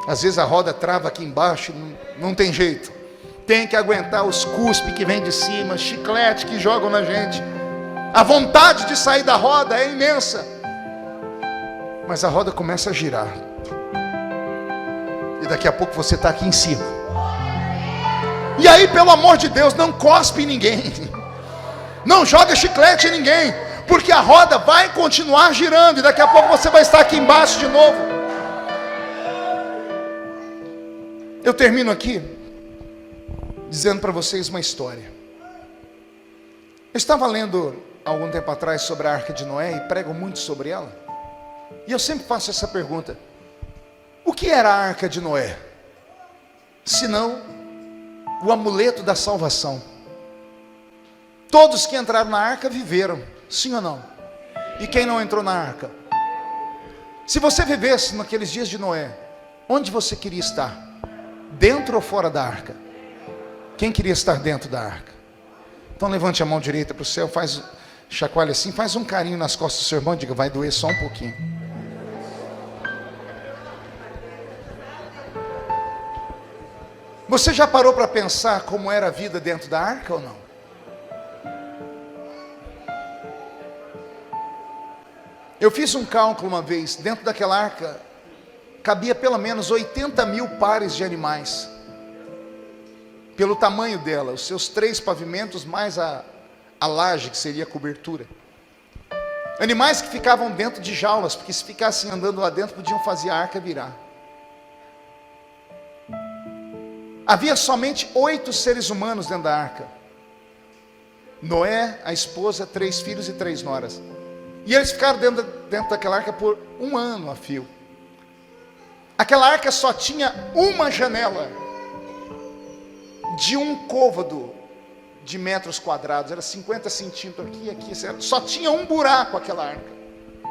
S1: Às vezes a roda trava aqui embaixo, não tem jeito. Tem que aguentar os cuspes que vem de cima, chiclete que jogam na gente. A vontade de sair da roda é imensa. Mas a roda começa a girar. E daqui a pouco você está aqui em cima. E aí, pelo amor de Deus, não cospe em ninguém. Não joga chiclete em ninguém. Porque a roda vai continuar girando. E daqui a pouco você vai estar aqui embaixo de novo. Eu termino aqui dizendo para vocês uma história. Eu estava lendo algum tempo atrás sobre a Arca de Noé e prego muito sobre ela. E eu sempre faço essa pergunta: o que era a Arca de Noé? Senão o amuleto da salvação. Todos que entraram na arca viveram, Sim ou não? E quem não entrou na arca? Se você vivesse naqueles dias de Noé, onde você queria estar? Dentro ou fora da arca? Quem queria estar dentro da arca? Então levante a mão direita para o céu, chacoalha assim, faz um carinho nas costas do seu irmão e diga, vai doer só um pouquinho. Você já parou para pensar como era a vida dentro da arca ou não? Eu fiz um cálculo uma vez, dentro daquela arca, cabia pelo menos 80 mil pares de animais. Pelo tamanho dela, os seus 3 pavimentos, mais a laje, que seria a cobertura. Animais que ficavam dentro de jaulas, porque se ficassem andando lá dentro, podiam fazer a arca virar. Havia somente 8 seres humanos dentro da arca. Noé, a esposa, 3 filhos e 3 noras. E eles ficaram dentro daquela arca por 1 ano a fio. Aquela arca só tinha uma janela de 1 côvado de metros quadrados. Era 50 centímetros aqui e aqui. Só tinha um buraco aquela arca.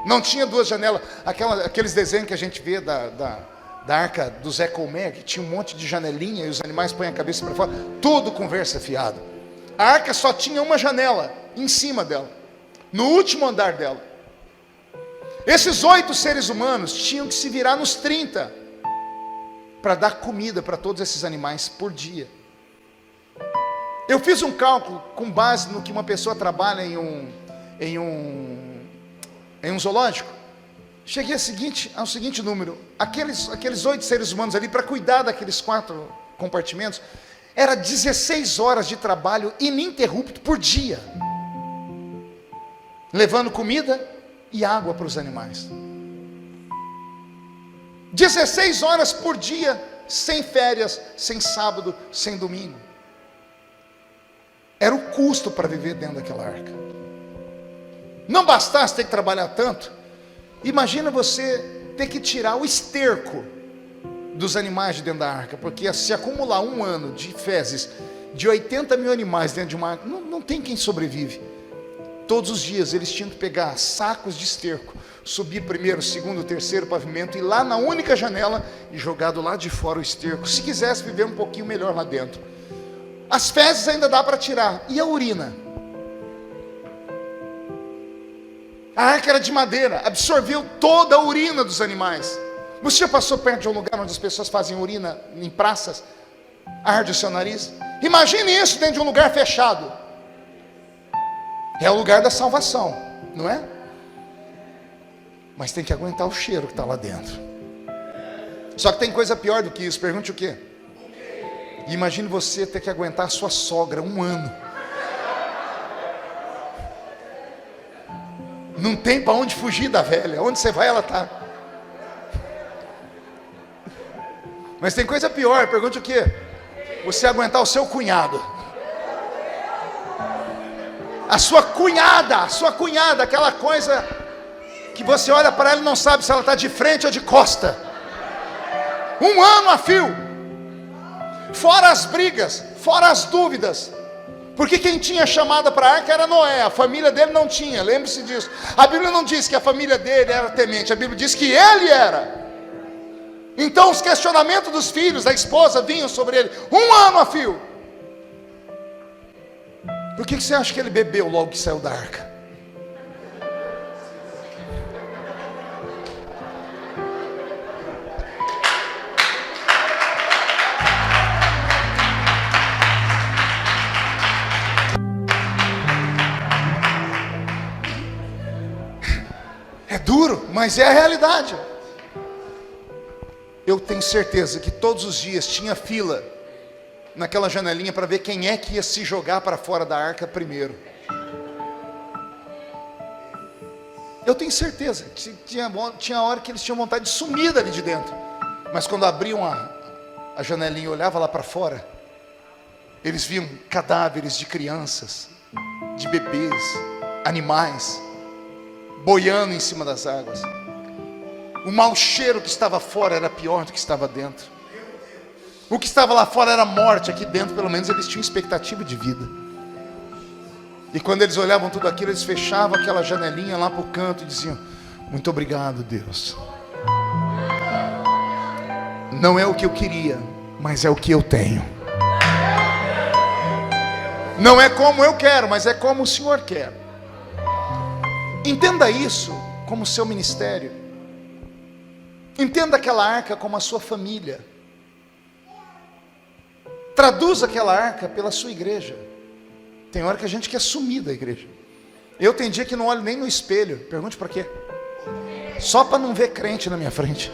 S1: Não tinha 2 janelas. Aqueles desenhos que a gente vê da arca do Zé Colmé, que tinha um monte de janelinha e os animais põem a cabeça para fora. Tudo conversa fiado. A arca só tinha uma janela em cima dela, no último andar dela. Esses 8 seres humanos tinham que se virar nos 30 para dar comida para todos esses animais por dia. Eu fiz um cálculo com base no que uma pessoa trabalha em um zoológico. Cheguei ao seguinte número: aqueles 8 seres humanos ali, para cuidar daqueles 4 compartimentos, era 16 horas de trabalho ininterrupto por dia, levando comida e água para os animais. 16 horas por dia, sem férias, sem sábado, sem domingo. Era o custo para viver dentro daquela arca. Não bastasse ter que trabalhar tanto, imagina você ter que tirar o esterco dos animais de dentro da arca, porque se acumular 1 ano de fezes de 80 mil animais dentro de uma arca, não tem quem sobrevive. Todos os dias eles tinham que pegar sacos de esterco, subir primeiro, segundo, terceiro pavimento, e lá na única janela e jogar do lado de fora o esterco, se quisesse viver um pouquinho melhor lá dentro. As fezes ainda dá para tirar, e a urina? A arca era de madeira, absorveu toda a urina dos animais. Você já passou perto de um lugar onde as pessoas fazem urina em praças? Arde o seu nariz? Imagine isso dentro de um lugar fechado. É o lugar da salvação, não é? Mas tem que aguentar o cheiro que está lá dentro. Só que tem coisa pior do que isso. Pergunte o quê? Imagine você ter que aguentar a sua sogra 1 ano. Não tem para onde fugir da velha. Onde você vai, ela está. Mas tem coisa pior. Pergunte o quê? Você aguentar o seu cunhado. A sua cunhada, aquela coisa que você olha para ela e não sabe se ela está de frente ou de costa. 1 ano a fio. Fora as brigas, fora as dúvidas. Porque quem tinha chamada para a arca era Noé, a família dele não tinha, lembre-se disso. A Bíblia não diz que a família dele era temente, a Bíblia diz que ele era. Então os questionamentos dos filhos, da esposa, vinham sobre ele. 1 ano a fio. Por que você acha que ele bebeu logo que saiu da arca? É duro, mas é a realidade. Eu tenho certeza que todos os dias tinha fila naquela janelinha para ver quem é que ia se jogar para fora da arca primeiro. Eu tenho certeza que tinha hora que eles tinham vontade de sumir dali de dentro. Mas quando abriam a janelinha e olhavam lá para fora, eles viam cadáveres de crianças, de bebês, animais, boiando em cima das águas. O mau cheiro que estava fora era pior do que estava dentro. O que estava lá fora era morte, aqui dentro pelo menos eles tinham expectativa de vida. E quando eles olhavam tudo aquilo, eles fechavam aquela janelinha lá para o canto e diziam: muito obrigado, Deus. Não é o que eu queria, mas é o que eu tenho. Não é como eu quero, mas é como o Senhor quer. Entenda isso como seu ministério. Entenda aquela arca como a sua família. Traduza aquela arca pela sua igreja. Tem hora que a gente quer sumir da igreja. Eu tem dia que não olho nem no espelho. Pergunte para quê? Só para não ver crente na minha frente.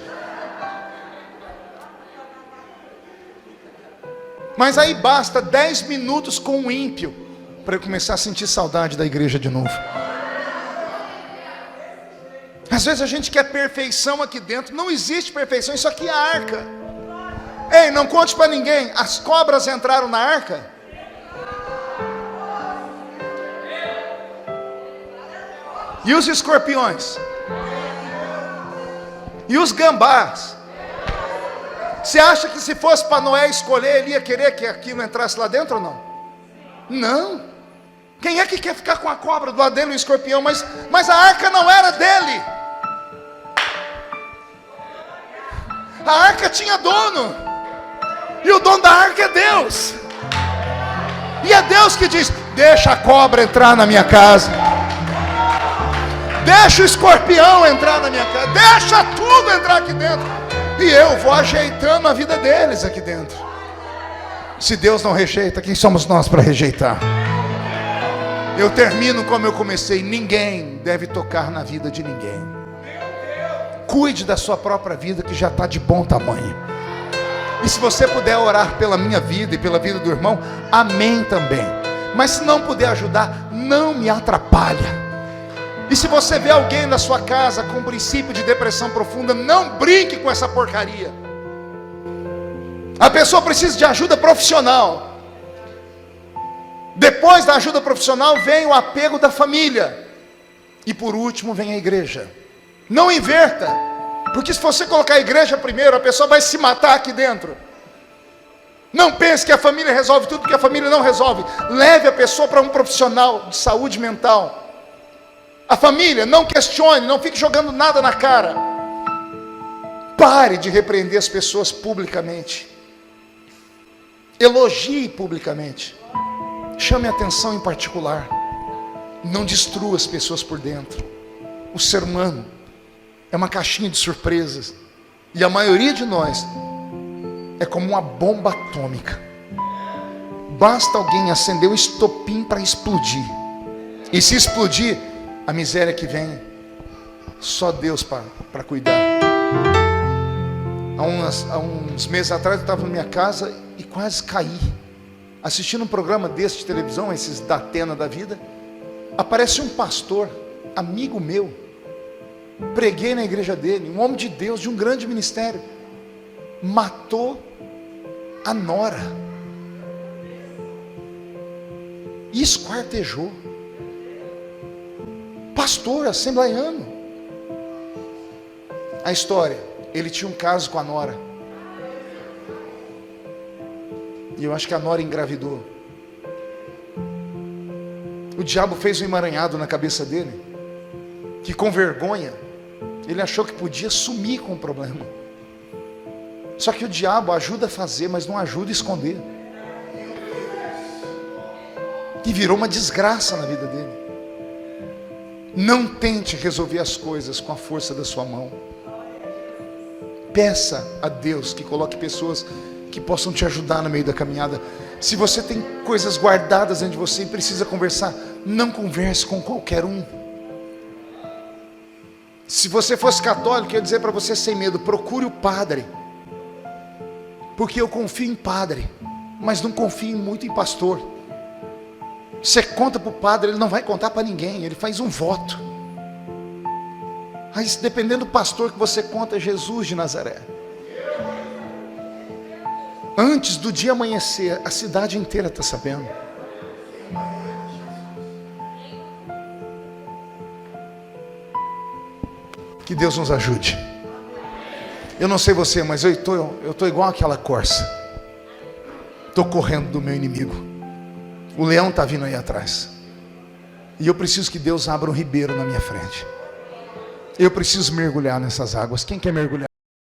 S1: Mas aí basta 10 minutos com um ímpio para eu começar a sentir saudade da igreja de novo. Às vezes a gente quer perfeição aqui dentro. Não existe perfeição, isso aqui é a arca. Ei, não conte para ninguém. As cobras entraram na arca? E os escorpiões? E os gambás? Você acha que se fosse para Noé escolher, ele ia querer que aquilo entrasse lá dentro ou não? Não. Quem é que quer ficar com a cobra do lado dele e o escorpião? Mas a arca não era dele. A arca tinha dono. E o dono da arca é Deus. E é Deus que diz: deixa a cobra entrar na minha casa. Deixa o escorpião entrar na minha casa. Deixa tudo entrar aqui dentro. E eu vou ajeitando a vida deles aqui dentro. Se Deus não rejeita, quem somos nós para rejeitar? Eu termino como eu comecei: ninguém deve tocar na vida de ninguém. Cuide da sua própria vida, que já está de bom tamanho. E se você puder orar pela minha vida e pela vida do irmão, amém também. Mas se não puder ajudar, não me atrapalha. E se você vê alguém na sua casa com um princípio de depressão profunda, não brinque com essa porcaria. A pessoa precisa de ajuda profissional. Depois da ajuda profissional vem o apego da família. E por último vem a igreja. Não inverta. Porque se você colocar a igreja primeiro, a pessoa vai se matar aqui dentro. Não pense que a família resolve tudo, porque a família não resolve. Leve a pessoa para um profissional de saúde mental. A família, não questione, não fique jogando nada na cara. Pare de repreender as pessoas publicamente. Elogie publicamente. Chame atenção em particular. Não destrua as pessoas por dentro. O ser humano é uma caixinha de surpresas. E a maioria de nós é como uma bomba atômica. Basta alguém acender o estopim para explodir. E se explodir, a miséria que vem, só Deus para cuidar. Há uns meses atrás eu estava na minha casa e quase caí. Assistindo um programa desse de televisão, esses da Atena da vida. Aparece um pastor, amigo meu. Preguei na igreja dele, um homem de Deus, de um grande ministério. Matou a nora. E esquartejou. Pastor assembleiano. A história: ele tinha um caso com a nora. E eu acho que a nora engravidou. O diabo fez um emaranhado na cabeça dele, que com vergonha, ele achou que podia sumir com o problema. Só que o diabo ajuda a fazer, mas não ajuda a esconder. E virou uma desgraça na vida dele. Não tente resolver as coisas com a força da sua mão. Peça a Deus que coloque pessoas que possam te ajudar no meio da caminhada. Se você tem coisas guardadas dentro de você e precisa conversar, não converse com qualquer um. Se você fosse católico, eu ia dizer para você sem medo: procure o padre. Porque eu confio em padre, mas não confio muito em pastor. Você conta para o padre, ele não vai contar para ninguém, ele faz um voto. Mas dependendo do pastor que você conta, é Jesus de Nazaré. Antes do dia amanhecer, a cidade inteira está sabendo. Que Deus nos ajude. Eu não sei você, mas eu estou igual aquela corça. Estou correndo do meu inimigo. O leão está vindo aí atrás. E eu preciso que Deus abra um ribeiro na minha frente. Eu preciso mergulhar nessas águas. Quem quer mergulhar?